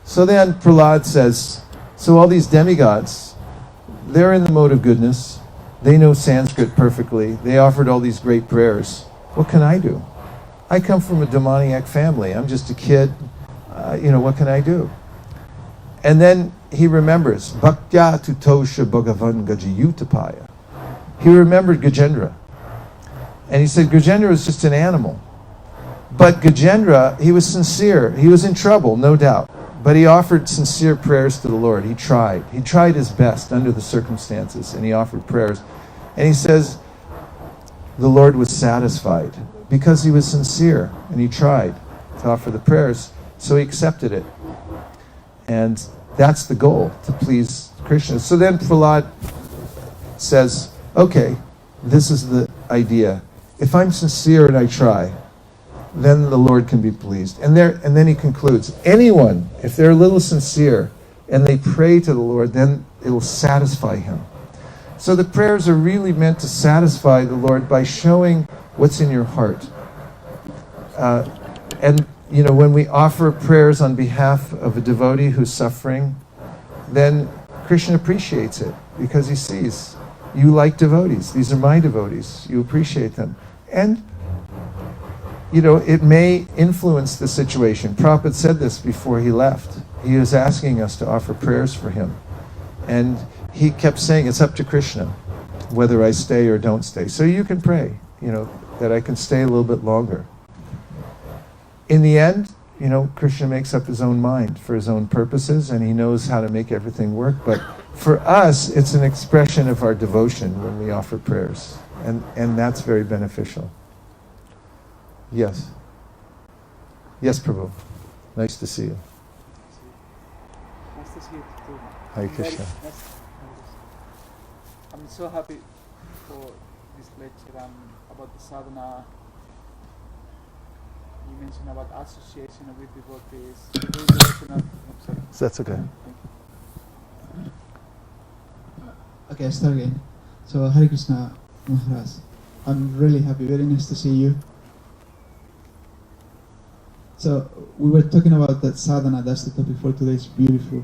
So then Prahlad says, so all these demigods, they're in the mode of goodness. They know Sanskrit perfectly. They offered all these great prayers. What can I do? I come from a demoniac family. I'm just a kid. You know, what can I do? And then he remembers, Bhaktya tutosha bhagavan gajayutapaya. He remembered Gajendra. And he said, Gajendra was just an animal. But Gajendra, he was sincere. He was in trouble, no doubt. But he offered sincere prayers to the Lord. He tried. He tried his best under the circumstances, and he offered prayers. And he says the Lord was satisfied because he was sincere, and he tried to offer the prayers, so he accepted it. And that's the goal, to please Krishna. So then Prahlad says, okay, this is the idea. If I'm sincere and I try, then the Lord can be pleased. And then he concludes, anyone, if they're a little sincere and they pray to the Lord, then it will satisfy him. So the prayers are really meant to satisfy the Lord by showing what's in your heart. And you know, when we offer prayers on behalf of a devotee who's suffering, then Krishna appreciates it because he sees you like devotees. These are my devotees. You appreciate them. And you know, it may influence the situation. Prabhupada said this before he left. He was asking us to offer prayers for him. And he kept saying, it's up to Krishna whether I stay or don't stay. So you can pray, you know, that I can stay a little bit longer. In the end, Krishna makes up his own mind for his own purposes, and he knows how to make everything work. But for us, it's an expression of our devotion when we offer prayers, and that's very beneficial. Yes. Yes, Prabhu. Nice to see you. Nice to see you too. Hare Krishna. I'm so happy for this lecture and about the sadhana. You mentioned about association with devotees. That's okay. Okay, I start again. So, Hare Krishna Maharaj. I'm really happy. Very nice to see you. So, we were talking about that sadhana. That's the topic for today. It's beautiful.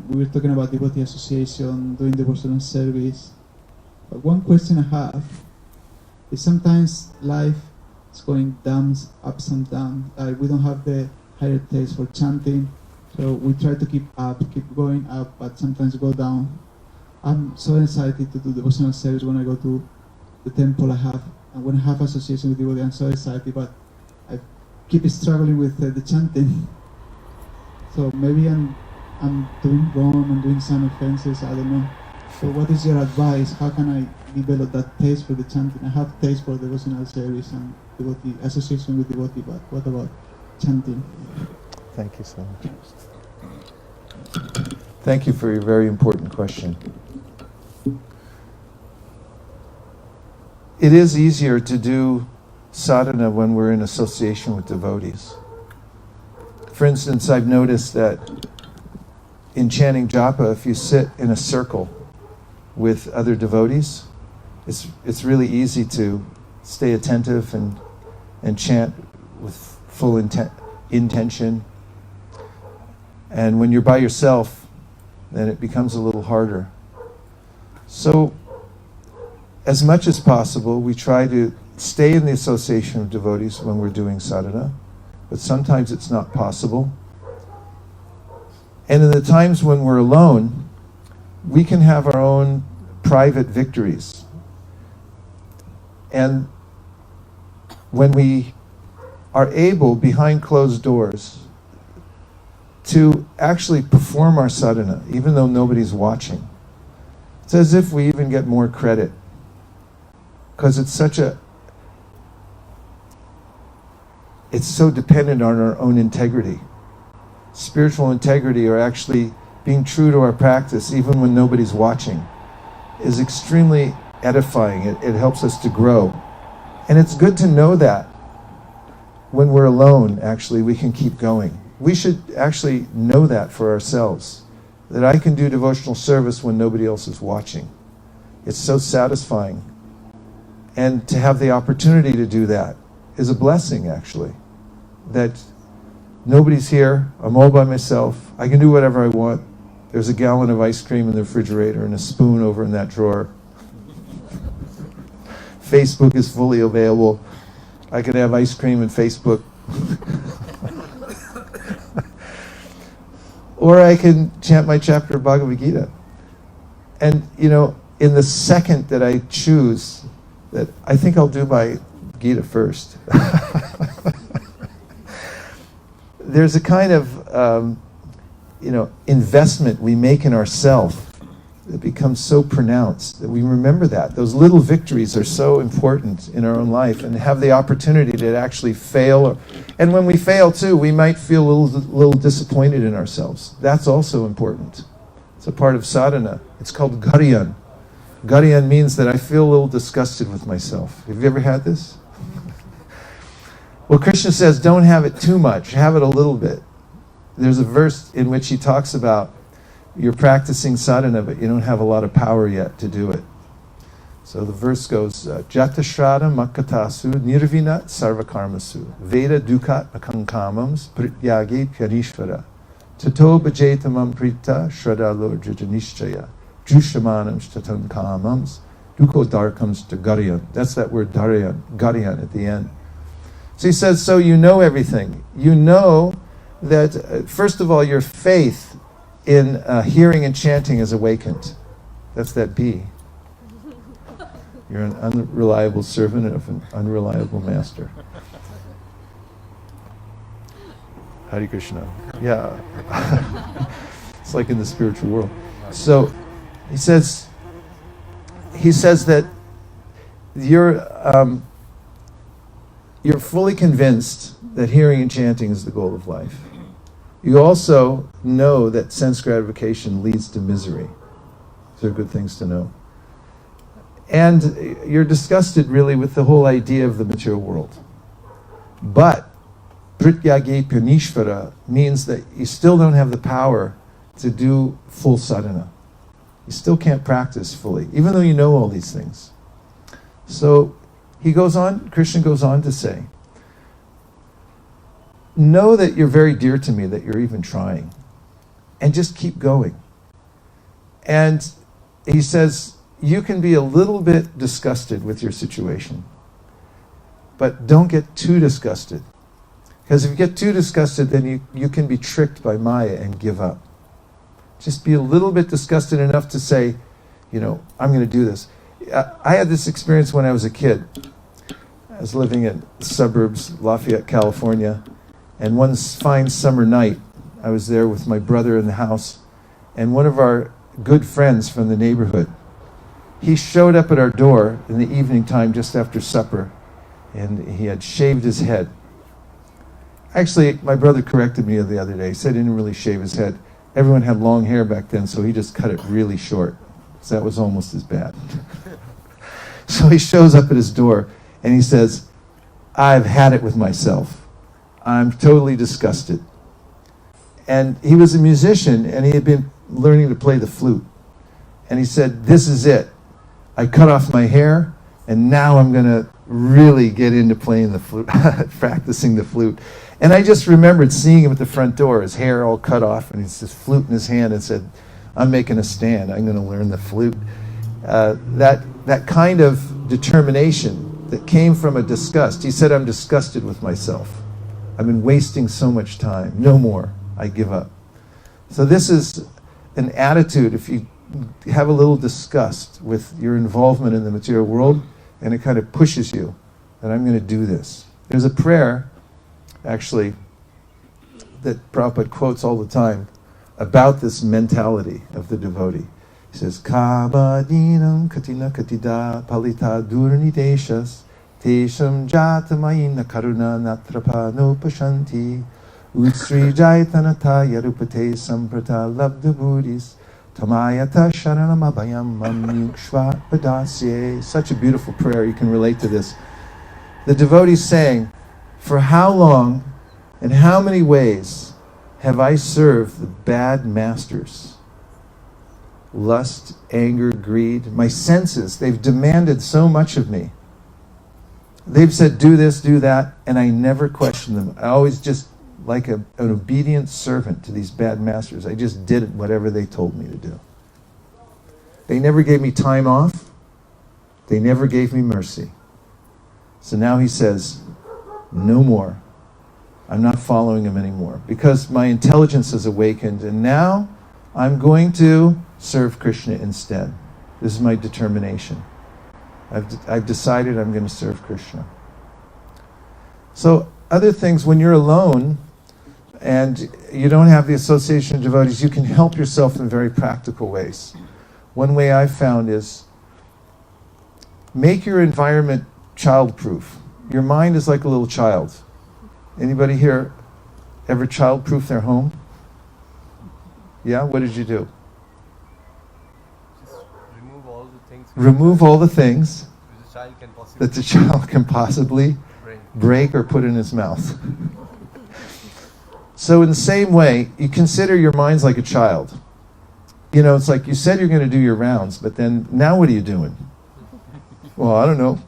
We were talking about devotee association, doing devotional service. But one question I have is sometimes life is going down, ups and downs. We don't have the higher taste for chanting, so we try to keep going up, but sometimes go down. I'm so excited to do devotional service when I go to the temple and when I have association with devotee, I'm so excited, but I keep struggling with the chanting. So maybe I'm doing wrong, I'm doing some offenses, I don't know. So what is your advice? How can I develop that taste for the chanting? I have taste for devotional service and devotee association with devotee, but what about chanting? Thank you so much. Thank you for your very important question. It is easier to do sadhana when we're in association with devotees. For instance, I've noticed that in chanting japa, if you sit in a circle with other devotees, it's really easy to stay attentive and chant with full intention. And when you're by yourself, then it becomes a little harder. So, as much as possible, we try to stay in the association of devotees when we're doing sadhana, but sometimes it's not possible. And in the times when we're alone, we can have our own private victories. And when we are able, behind closed doors, to actually perform our sadhana, even though nobody's watching, it's as if we even get more credit. Because it's so dependent on our own integrity. Spiritual integrity, or actually being true to our practice even when nobody's watching, is extremely edifying. It helps us to grow. And it's good to know that when we're alone, actually, we can keep going. We should actually know that for ourselves, that I can do devotional service when nobody else is watching. It's so satisfying. And to have the opportunity to do that is a blessing, actually. That nobody's here, I'm all by myself, I can do whatever I want. There's a gallon of ice cream in the refrigerator and a spoon over in that drawer. Facebook is fully available. I can have ice cream and Facebook. Or I can chant my chapter of Bhagavad Gita. And, in the second that I choose, that I think I'll do my Gita first. There's a kind of, investment we make in ourselves that becomes so pronounced that we remember that. Those little victories are so important in our own life, and have the opportunity to actually fail. And when we fail too, we might feel a little disappointed in ourselves. That's also important. It's a part of sadhana. It's called garyan. Garyan means that I feel a little disgusted with myself. Have you ever had this? Well, Krishna says, don't have it too much, have it a little bit. There's a verse in which he talks about you're practicing sadhana, but you don't have a lot of power yet to do it. So the verse goes, Jatashrada makatasu nirvinat sarvakarmasu veda dukat akankamams prityagi pyanishvara tato bhajetamam prita shrada lorjajanishchaya jushamanams tatan kamams duko darkams to garyan. That's that word garyan at the end. So he says, so you know everything. You know that, first of all, your faith in hearing and chanting is awakened. That's that B. You're an unreliable servant of an unreliable master. Hare Krishna. Yeah. It's like in the spiritual world. So he says that you're fully convinced that hearing and chanting is the goal of life. You also know that sense gratification leads to misery. These are good things to know. And you're disgusted really with the whole idea of the material world. But Prityage Pyanishvara means that you still don't have the power to do full sadhana. You still can't practice fully, even though you know all these things. So Krishna goes on to say, know that you're very dear to me, that you're even trying, and just keep going. And he says, you can be a little bit disgusted with your situation, but don't get too disgusted. Because if you get too disgusted, then you can be tricked by Maya and give up. Just be a little bit disgusted enough to say, I'm going to do this. I had this experience when I was a kid. I was living in the suburbs, Lafayette, California, and one fine summer night, I was there with my brother in the house, and one of our good friends from the neighborhood, he showed up at our door in the evening time just after supper, and he had shaved his head. Actually, my brother corrected me the other day. He said he didn't really shave his head. Everyone had long hair back then, so he just cut it really short. So that was almost as bad. So he shows up at his door, and he says, I've had it with myself. I'm totally disgusted. And he was a musician, and he had been learning to play the flute. And he said, this is it. I cut off my hair, and now I'm going to really get into playing the flute, practicing the flute. And I just remembered seeing him at the front door, his hair all cut off, and he's this flute in his hand, and said, I'm making a stand. I'm going to learn the flute. That kind of determination that came from a disgust. He said, I'm disgusted with myself. I've been wasting so much time. No more. I give up. So this is an attitude, if you have a little disgust with your involvement in the material world, and it kind of pushes you, that I'm going to do this. There's a prayer, actually, that Prabhupada quotes all the time about this mentality of the devotee. He says, Kabadinam katina katida palita durnideshas tesham jatamayina karuna natrapa no pashanti utsri jaitanata yarupate samprata labda buddhis tamayata sharanamabhayam mamyukshva padasye. Such a beautiful prayer. You can relate to this. The devotee saying, for how long and how many ways have I served the bad masters? Lust, anger, greed, my senses, they've demanded so much of me. They've said, do this, do that, and I never question them. I always just, like an obedient servant to these bad masters, I just did whatever they told me to do. They never gave me time off. They never gave me mercy. So now he says, no more. I'm not following him anymore because my intelligence has awakened, and now I'm going to serve Krishna instead. This is my determination. I've decided I'm going to serve Krishna. So other things, when you're alone and you don't have the association of devotees, you can help yourself in very practical ways. One way I've found is make your environment child-proof. Your mind is like a little child. Anybody here ever child-proof their home? Yeah? What did you do? Just remove all the things. Remove all the things that the child can possibly break or put in his mouth. So in the same way, you consider your mind's like a child. It's like you said you're going to do your rounds, but then now what are you doing? Well, I don't know.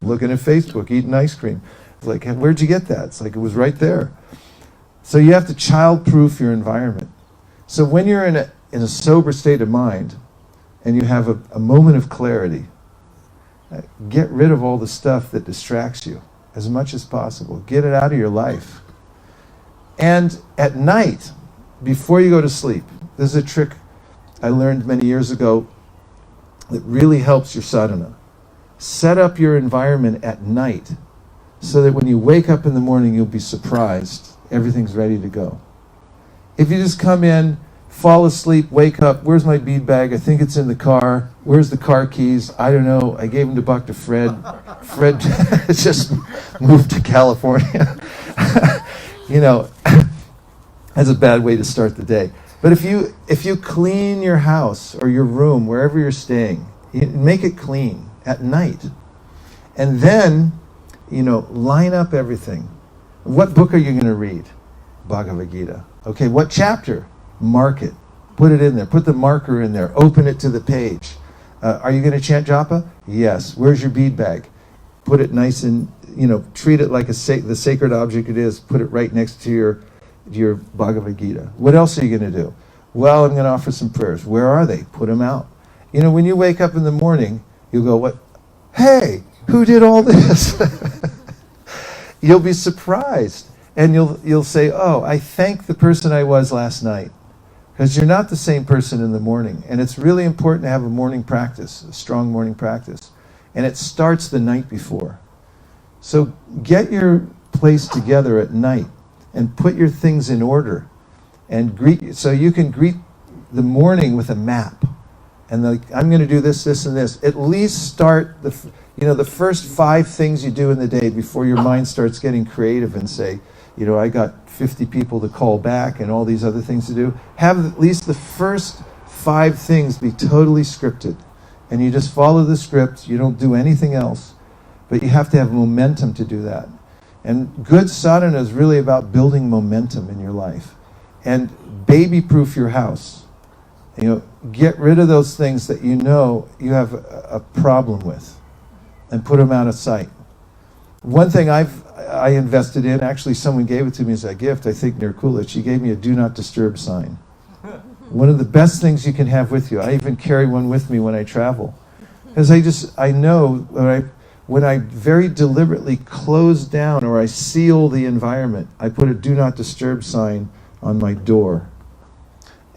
Looking at Facebook, eating ice cream. It's like, where'd you get that? It's like, it was right there. So you have to child-proof your environment. So when you're in a sober state of mind, and you have a moment of clarity, get rid of all the stuff that distracts you as much as possible. Get it out of your life. And at night, before you go to sleep, this is a trick I learned many years ago that really helps your sadhana. Set up your environment at night so that when you wake up in the morning, you'll be surprised. Everything's ready to go. If you just come in, fall asleep, wake up, where's my bead bag? I think it's in the car. Where's the car keys? I don't know. I gave them to Dr. Fred. Fred just moved to California. That's a bad way to start the day. But if you clean your house or your room, wherever you're staying, you make it clean at night. And then, line up everything. What book are you going to read? Bhagavad Gita. Okay, what chapter? Mark it. Put it in there. Put the marker in there. Open it to the page. Are you going to chant japa? Yes. Where's your bead bag? Put it nice and, treat it like the sacred object it is. Put it right next to your Bhagavad Gita. What else are you going to do? Well, I'm going to offer some prayers. Where are they? Put them out. When you wake up in the morning, you'll go, what? Hey, who did all this? You'll be surprised. And you'll say, oh, I thank the person I was last night. Because you're not the same person in the morning. And it's really important to have a morning practice, a strong morning practice. And it starts the night before. So get your place together at night and put your things in order. And so you can greet the morning with a map. And I'm going to do this, this, and this. At least start the first 5 things you do in the day before your mind starts getting creative and say, I got 50 people to call back and all these other things to do. Have at least the first 5 things be totally scripted. And you just follow the script. You don't do anything else. But you have to have momentum to do that. And good sadhana is really about building momentum in your life. And baby-proof your house. Get rid of those things that you have a problem with and put them out of sight. One thing I invested in, actually someone gave it to me as a gift, I think near Coolidge. She gave me a do not disturb sign. One of the best things you can have with you. I even carry one with me when I travel. Because I know when I very deliberately close down or I seal the environment, I put a do not disturb sign on my door.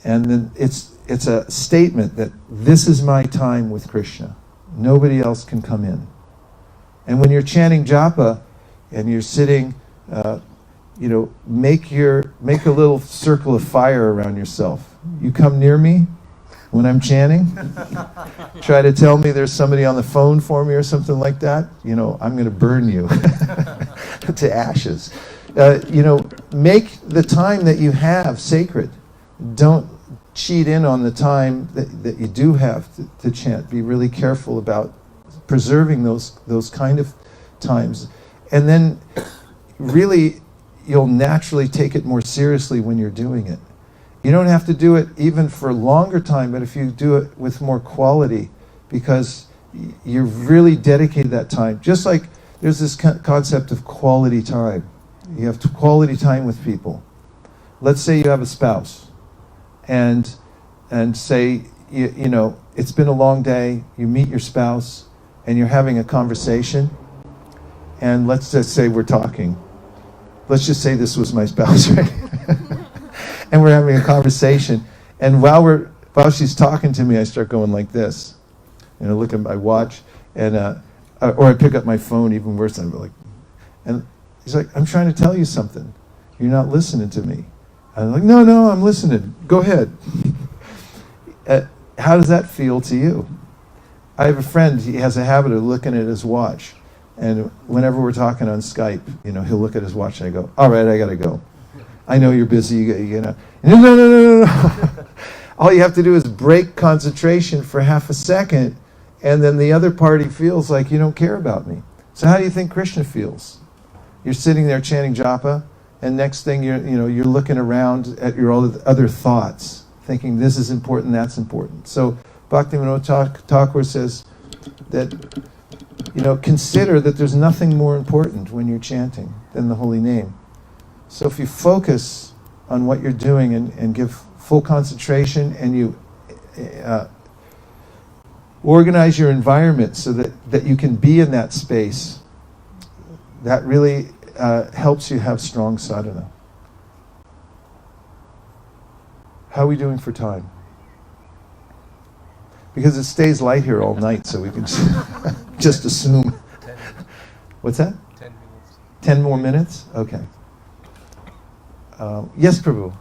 And then it's a statement that this is my time with Krishna. Nobody else can come in. And when you're chanting japa and you're sitting, make a little circle of fire around yourself. You come near me when I'm chanting, try to tell me there's somebody on the phone for me or something like that, I'm going to burn you to ashes. Make the time that you have sacred. Don't cheat in on the time that you do have to chant. Be really careful about preserving those kind of times. And then really you'll naturally take it more seriously when you're doing it. You don't have to do it even for a longer time, but if you do it with more quality, because you've really dedicated that time. Just like there's this concept of quality time. You have quality time with people. Let's say you have a spouse, and say, it's been a long day, you meet your spouse, and you're having a conversation, and let's just say we're talking. Let's just say this was my spouse, right? And we're having a conversation, and while she's talking to me, I start going like this, look at my watch, and or I pick up my phone, even worse. I'm like, and he's like, I'm trying to tell you something. You're not listening to me. I'm like, no, I'm listening. Go ahead. How does that feel to you? I have a friend, he has a habit of looking at his watch, and whenever we're talking on Skype, he'll look at his watch and I go, all right, I gotta go. I know you're busy, No. All you have to do is break concentration for half a second, and then the other party feels like you don't care about me. So how do you think Krishna feels? You're sitting there chanting japa, and next thing you're looking around at your other thoughts, thinking this is important, that's important. So Bhaktivinoda Thakur says that, consider that there's nothing more important when you're chanting than the holy name. So if you focus on what you're doing and give full concentration, and you organize your environment so that you can be in that space, that really helps you have strong sadhana. How are we doing for time? Because it stays light here all night, so we can just assume. 10 minutes. What's that? 10 minutes. 10 more minutes? Okay. Yes, Prabhu.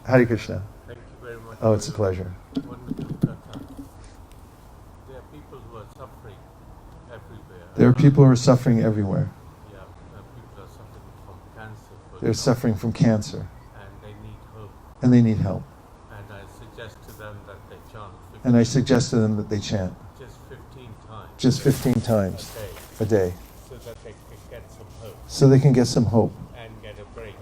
Hare Krishna. Thank you very much. Oh, it's a pleasure. Wonderful katha. There are people who are suffering everywhere. There are people who are suffering everywhere. Yeah, people are suffering from cancer. They're example, suffering from cancer, and they need hope. and they need help. And I suggest to them that they chant 15, And I suggest to them that they chant just 15 times just 15 times a day, a day, so that they can get some hope so they can get some hope and get a break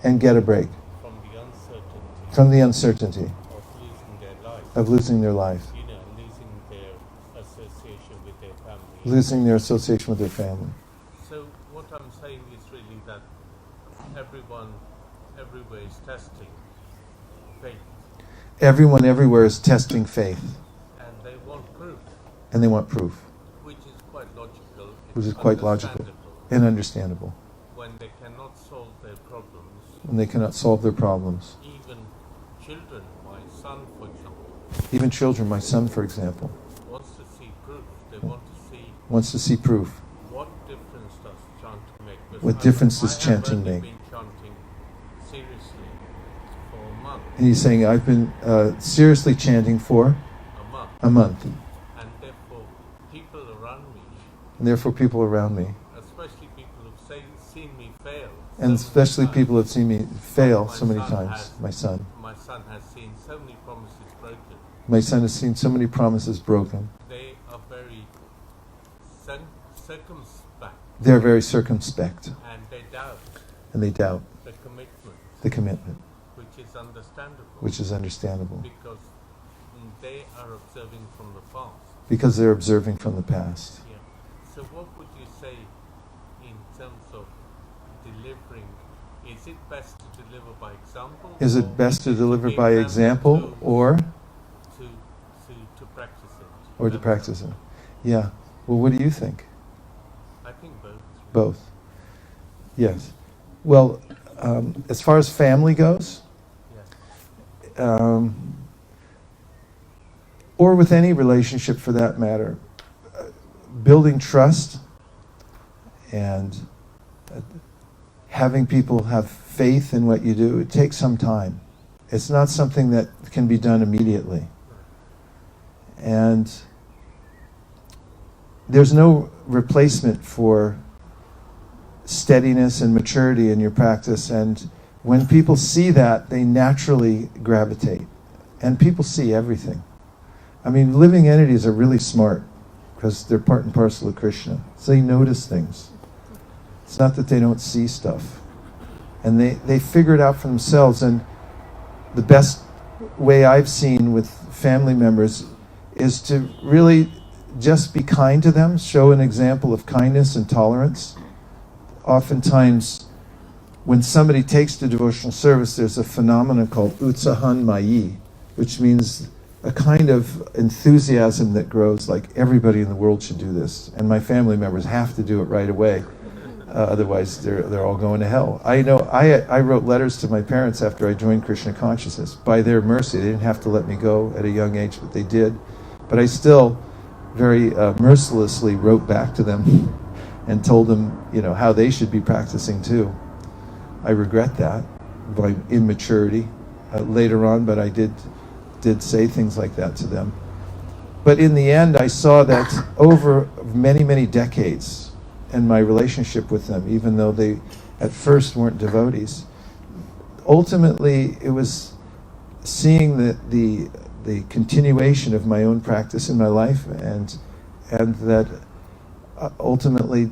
and get a break from the uncertainty from the uncertainty of losing their life. of losing their life, You know, losing their association with their family. losing their association with their family. So what I'm saying is really that everyone everywhere is testing faith, Everyone everywhere is testing faith, and they want proof, and they want proof, which is quite logical. which It's is quite logical understandable. and understandable. When they cannot solve their problems, When they cannot solve their problems. even children, my son for example, Even children, my son, for example, wants to see proof. They want to see wants to see proof. what difference does chanting make. Because What difference does I chanting have only make? been chanting seriously for a month. And he's saying, I've been seriously chanting for A month. a month. And therefore, people around me, And therefore people around me, especially people who've seen me fail, and especially people who have seen me fail My so many son times. has- My son. my son has seen so many promises broken. My son has seen so many promises broken. They are very circumspect, They're very circumspect, and they doubt and they doubt the commitment, the commitment, which is understandable. which is understandable, Because they are observing from the past. because they're observing from the past. Yeah. So what would you say in terms of delivering? Is it best to deliver by example? Is or it best to deliver give by them example tools or to practice it? to That's- practice it? Yeah. Well, what do you think? I think both. Both. Yes. Well, as far as family goes, Yes. or with any relationship for that matter, building trust and having people have faith in what you do, it takes some time. It's not something that can be done immediately. And there's no replacement for steadiness and maturity in your practice. And when people see that, they naturally gravitate. And people see everything. I mean, living entities are really smart because they're part and parcel of Krishna. So they notice things. It's not that they don't see stuff. And they figure it out for themselves. And the best way I've seen with family members is to really just be kind to them, show an example of kindness and tolerance. Oftentimes, when somebody takes to devotional service, there's a phenomenon called utsahan mayi, which means a kind of enthusiasm that grows, like everybody in the world should do this, and my family members have to do it right away. Otherwise, they're all going to hell. I know. I wrote letters to my parents after I joined Krishna consciousness. By their mercy, they didn't have to let me go at a young age, but they did. But I still very mercilessly wrote back to them and told them, how they should be practicing too. I regret that, by immaturity later on, but I did say things like that to them. But in the end, I saw that over many, many decades, and my relationship with them, even though they at first weren't devotees, ultimately it was seeing the continuation of my own practice in my life, and that ultimately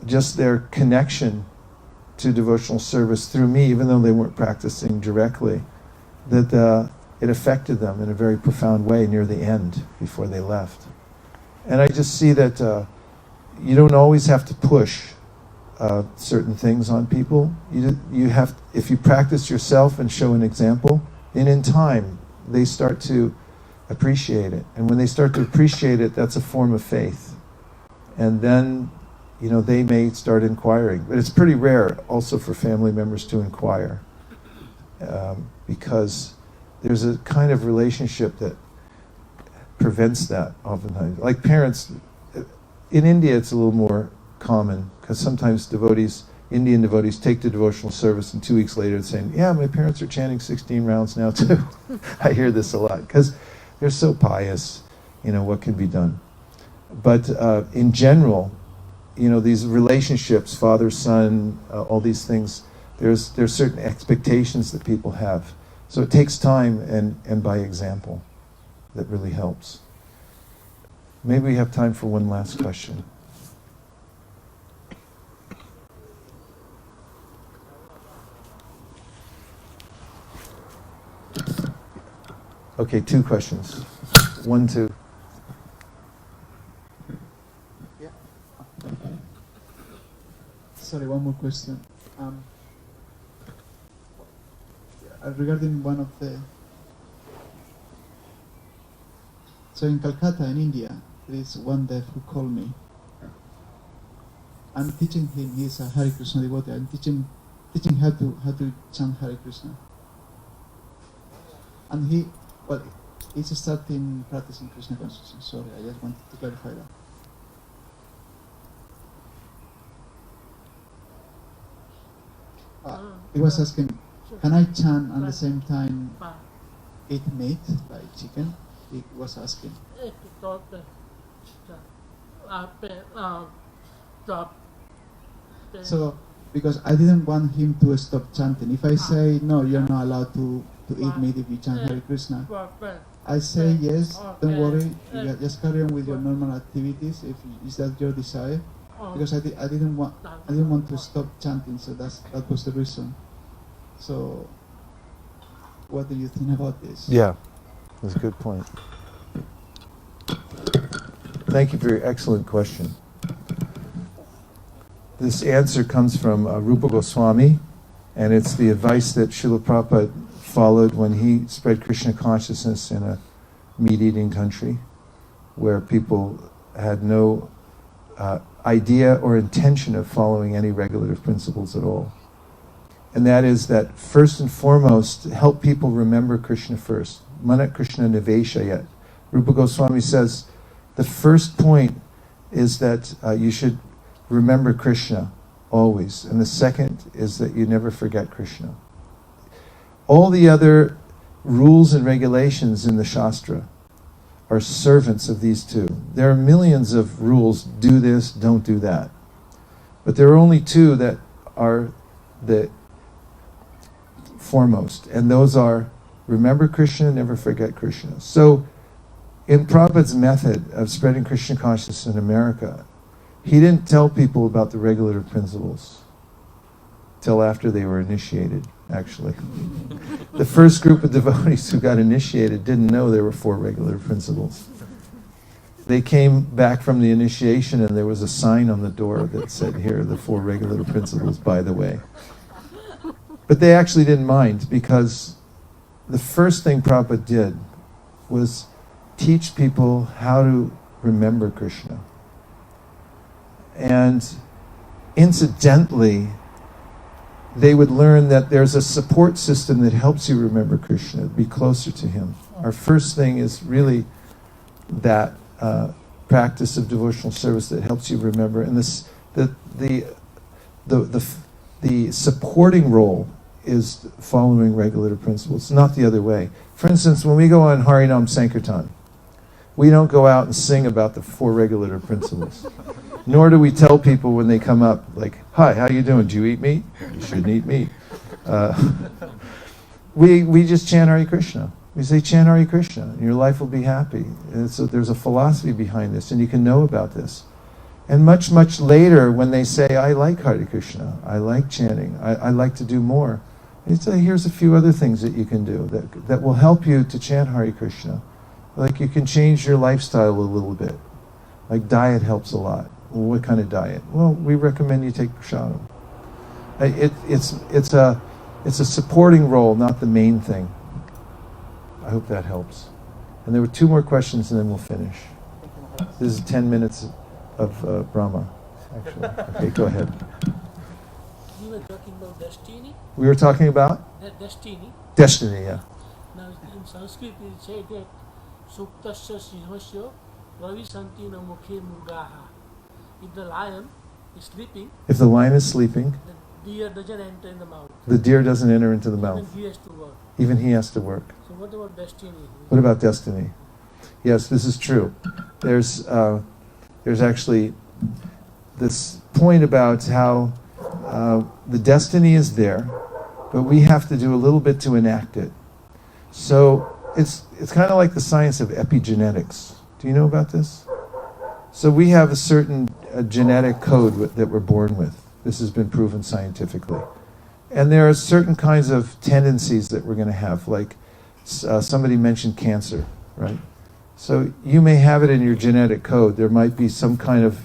just their connection to devotional service through me, even though they weren't practicing directly, that it affected them in a very profound way near the end, before they left. And I just see that you don't always have to push certain things on people. You have, if you practice yourself and show an example, and in time they start to appreciate it. And when they start to appreciate it, that's a form of faith. And then, they may start inquiring. But it's pretty rare also for family members to inquire, because there's a kind of relationship that prevents that oftentimes. Like parents, in India it's a little more common, because sometimes Indian devotees take the devotional service and 2 weeks later it's saying, yeah, my parents are chanting 16 rounds now too. I hear this a lot, because they're so pious, what can be done. But in general, these relationships, father, son, all these things, there's certain expectations that people have. So it takes time and by example that really helps. Maybe we have time for one last question. Okay, 2 questions. 1, 2. Yeah. Sorry, one more question. Regarding one of the... So in Calcutta, in India, there is one deaf who called me. I'm teaching him, he's a Hare Krishna devotee, I'm teaching how to chant Hare Krishna. And he's starting practicing Krishna consciousness. Sorry, I just wanted to clarify that. He was asking, can I chant at the same time eat meat, like chicken? He was asking. So, because I didn't want him to stop chanting. If I say, no, you're not allowed to eat meat if you chant Hare Krishna, I say, yes, don't worry, you just carry on with your normal activities if is that your desire. Because I didn't want to stop chanting, so that was the reason. So, what do you think about this? Yeah, that's a good point. Thank you for your excellent question. This answer comes from Rupa Goswami, and it's the advice that Srila Prabhupada followed when he spread Krishna consciousness in a meat-eating country where people had no idea or intention of following any regulative principles at all. And that is that first and foremost, help people remember Krishna first. Manat Krishna Niveshayat. Rupa Goswami says the first point is that you should remember Krishna always. And the second is that you never forget Krishna. All the other rules and regulations in the Shastra are servants of these two. There are millions of rules, do this, don't do that. But there are only 2 that are the foremost, and those are remember Krishna, never forget Krishna. So in Prabhupada's method of spreading Krishna consciousness in America, he didn't tell people about the regulative principles till after they were initiated, actually. The first group of devotees who got initiated didn't know there were 4 regulative principles. They came back from the initiation and there was a sign on the door that said, here are the 4 regulative principles, by the way. But they actually didn't mind, because the first thing Prabhupada did was teach people how to remember Krishna. And incidentally, they would learn that there's a support system that helps you remember Krishna, be closer to him. Our first thing is really that practice of devotional service that helps you remember. And the supporting role is following regulative principles, not the other way. For instance, when we go on Harinam Sankirtan, we don't go out and sing about the 4 regulative principles. Nor do we tell people when they come up, like, hi, how you doing? Do you eat meat? You shouldn't eat meat. We just chant Hare Krishna. We say, chant Hare Krishna, and your life will be happy. And so there's a philosophy behind this, and you can know about this. And much, much later, when they say, I like Hare Krishna, I like chanting, I like to do more, you say, here's a few other things that you can do that will help you to chant Hare Krishna. Like you can change your lifestyle a little bit. Like diet helps a lot. Well, what kind of diet? Well, we recommend you take prasadam. It's a supporting role, not the main thing. I hope that helps. And there were 2 more questions and then we'll finish. This is 10 minutes of Brahma, actually. Okay, go ahead. You were talking about destiny? We were talking about? Destiny. Destiny, yeah. Now in Sanskrit it says that Suktasya Sinhasya Ravisantina Mukhe Murgaha. If the lion is sleeping, If the lion is sleeping, the deer doesn't enter in the mouth. the deer doesn't enter into the Even mouth. he has to work. Even he has to work. So what about destiny? What about destiny? Yes, this is true. There's actually this point about how the destiny is there, but we have to do a little bit to enact it. So it's kind of like the science of epigenetics. Do you know about this? So we have a certain genetic code that we're born with. This has been proven scientifically. And there are certain kinds of tendencies that we're going to have, like somebody mentioned cancer, right? So you may have it in your genetic code. There might be some kind of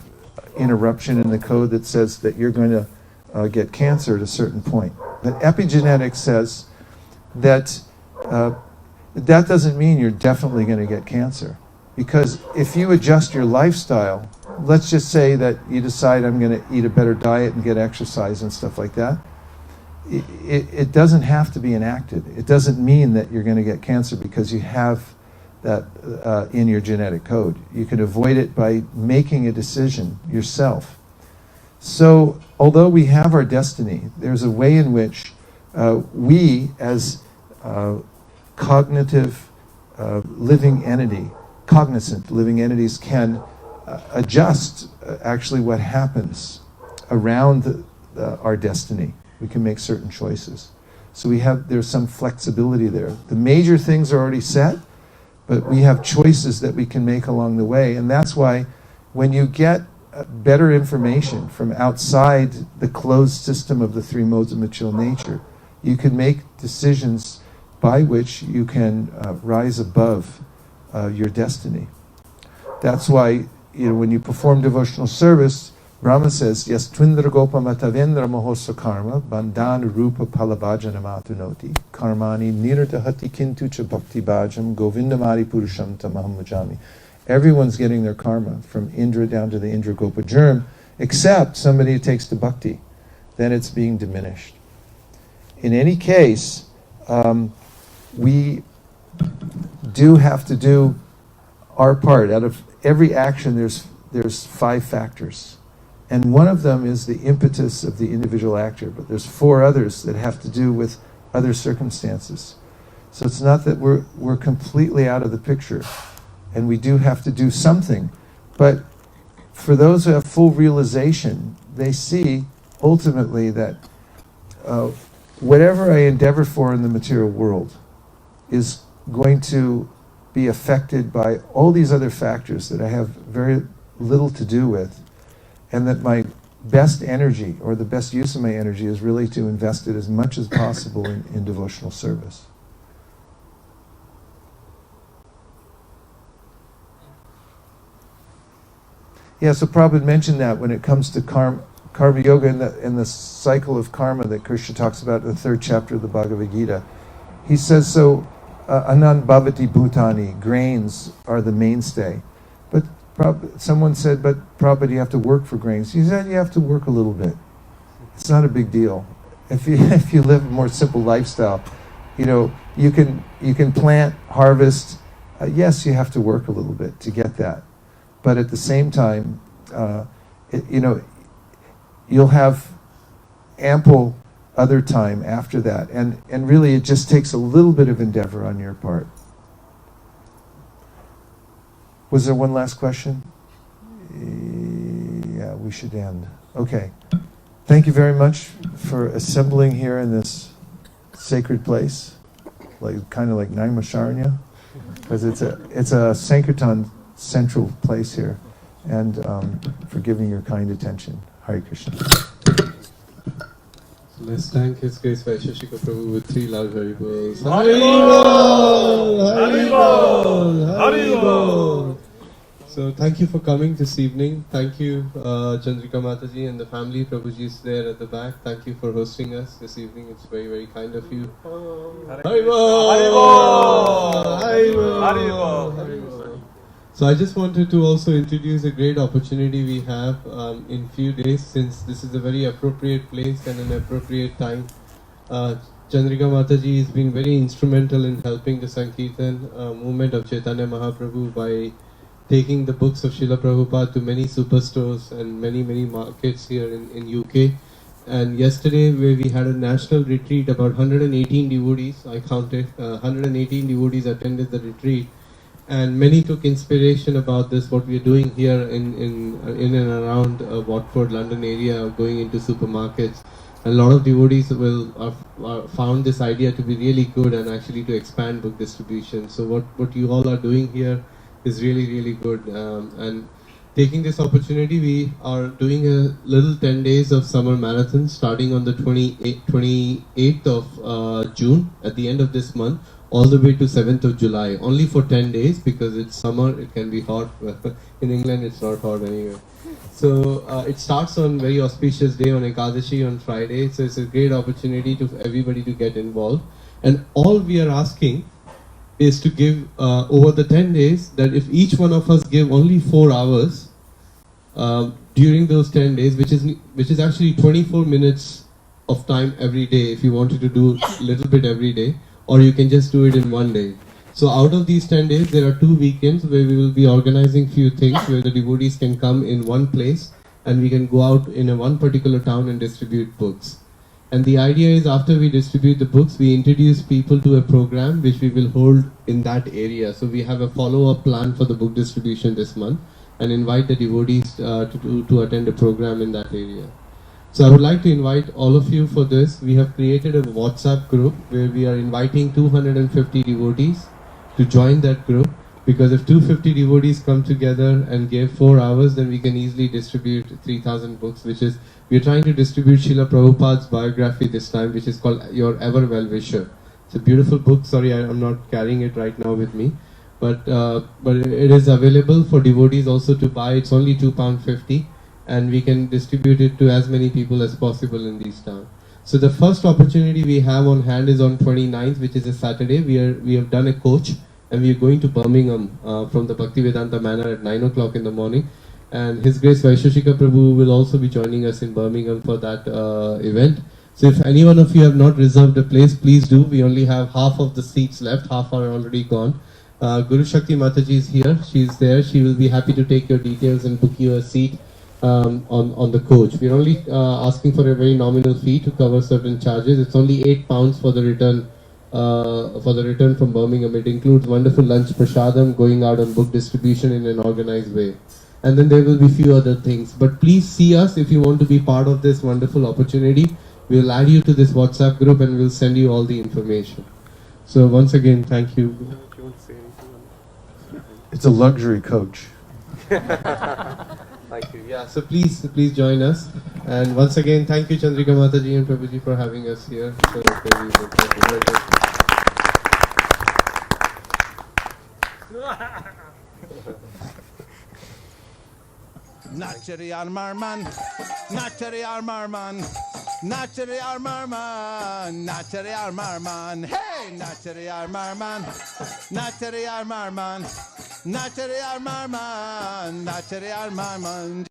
interruption in the code that says that you're going to get cancer at a certain point. But epigenetics says that that doesn't mean you're definitely going to get cancer. Because if you adjust your lifestyle, let's just say that you decide I'm going to eat a better diet and get exercise and stuff like that, it doesn't have to be enacted. It doesn't mean that you're going to get cancer because you have that in your genetic code. You can avoid it by making a decision yourself. So although we have our destiny, there's a way in which we as cognitive living entity, cognizant living entities can adjust actually what happens around our destiny. We can make certain choices. So there's some flexibility there. The major things are already set, but we have choices that we can make along the way. And that's why when you get better information from outside the closed system of the three modes of material nature, you can make decisions by which you can rise above your destiny. That's why, when you perform devotional service, Brahma says, Yas Twindra Gopa Matavendra Mahosa Karma, Bandhan Rupa Palabhajana Matunoti, Karmani Nirdahati Kintucha Bhakti Bhajam, Govindamari Purusham Tamaham Bhajami. Everyone's getting their karma from Indra down to the Indra Gopa germ, except somebody who takes to bhakti. Then it's being diminished. In any case, we do have to do our part. Out of every action, there's 5 factors. And one of them is the impetus of the individual actor, but there's 4 others that have to do with other circumstances. So it's not that we're completely out of the picture, and we do have to do something. But for those who have full realization, they see ultimately that whatever I endeavor for in the material world is going to be affected by all these other factors that I have very little to do with, and that my best energy, or the best use of my energy, is really to invest it as much as possible in devotional service. Yeah, so Prabhupada mentioned that when it comes to karma yoga and the cycle of karma that Krishna talks about in the 3rd chapter of the Bhagavad Gita. He says, so anan bhavati bhutani, grains are the mainstay. But someone said, but Prabhupada, you have to work for grains. He said, you have to work a little bit. It's not a big deal. If you live a more simple lifestyle, you can plant, harvest. Yes, you have to work a little bit to get that. But at the same time, you'll have ample other time after that. And really, it just takes a little bit of endeavor on your part. Was there one last question? Yeah, we should end. Okay. Thank you very much for assembling here in this sacred place, kind of like Naimasharanya, because it's a Sankirtan central place here, and for giving your kind attention. Hare Krishna. So let's thank His Grace Vaisesika Prabhu with 3 loud Haribol. Haribol! Haribol! So thank you for coming this evening. Thank you, Chandrika Mataji and the family. Prabhuji is there at the back. Thank you for hosting us this evening. It's very, very kind of you. Haribol! Haribol! Haribol! So I just wanted to also introduce a great opportunity we have in few days, since this is a very appropriate place and an appropriate time. Chandrika Mataji has been very instrumental in helping the Sankirtan movement of Chaitanya Mahaprabhu by taking the books of Srila Prabhupada to many superstores and many markets here in UK. And yesterday, where we had a national retreat, about 118 devotees, I counted, 118 devotees attended the retreat, and many took inspiration about this, what we are doing here in and around Watford, London area, going into supermarkets. And a lot of devotees found this idea to be really good and actually to expand book distribution. So what you all are doing here is really good. And taking this opportunity, we are doing a little 10 days of summer marathon starting on the 28th of June at the end of this month, all the way to 7th of July, only for 10 days because it's summer, it can be hot. In England it's not hot anyway. So it starts on very auspicious day on Ekadashi on Friday, so it's a great opportunity to everybody to get involved. And all we are asking is to give over the 10 days, that if each one of us give only 4 hours during those 10 days, which is actually 24 minutes of time every day if you wanted to do a little bit every day, or you can just do it in one day. So out of these 10 days, there are 2 weekends where we will be organizing few things where the devotees can come in one place and we can go out in one particular town and distribute books. And the idea is, after we distribute the books, we introduce people to a program which we will hold in that area. So we have a follow-up plan for the book distribution this month and invite the devotees to attend a program in that area. So I would like to invite all of you for this. We have created a WhatsApp group where we are inviting 250 devotees to join that group, because if 250 devotees come together and give 4 hours, then we can easily distribute 3,000 books, which is, we are trying to distribute Srila Prabhupada's biography this time, which is called Your Ever Well-Wisher. It's a beautiful book. Sorry, I'm not carrying it right now with me, but it is available for devotees also to buy. It's only £2.50, and we can distribute it to as many people as possible in these towns. So the first opportunity we have on hand is on 29th, which is a Saturday. We have done a coach, and we are going to Birmingham from the Bhaktivedanta Manor at 9 o'clock in the morning. And His Grace Vaisesika Prabhu will also be joining us in Birmingham for that event. So if any one of you have not reserved a place, please do. We only have half of the seats left, half are already gone. Guru Shakti Mataji is here. She's there. She will be happy to take your details and book you a seat on the coach. We're only asking for a very nominal fee to cover certain charges. It's only £8 for the return from Birmingham. It includes wonderful lunch prasadam, going out on book distribution in an organized way. And then there will be few other things. But please see us if you want to be part of this wonderful opportunity. We'll add you to this WhatsApp group and we'll send you all the information. So once again, thank you. It's a luxury coach. Thank you. Yeah, so please join us. And once again, thank you Chandrika Mataji and Prabhuji for having us here. So very good. Thank you very much. Nachari Armarman, Nachari Armarman, Nachari Armarman, Nachari Armarman, hey, Nachari Armarman, Nachari Armarman, Nachari Armarman, Nachari Armarman.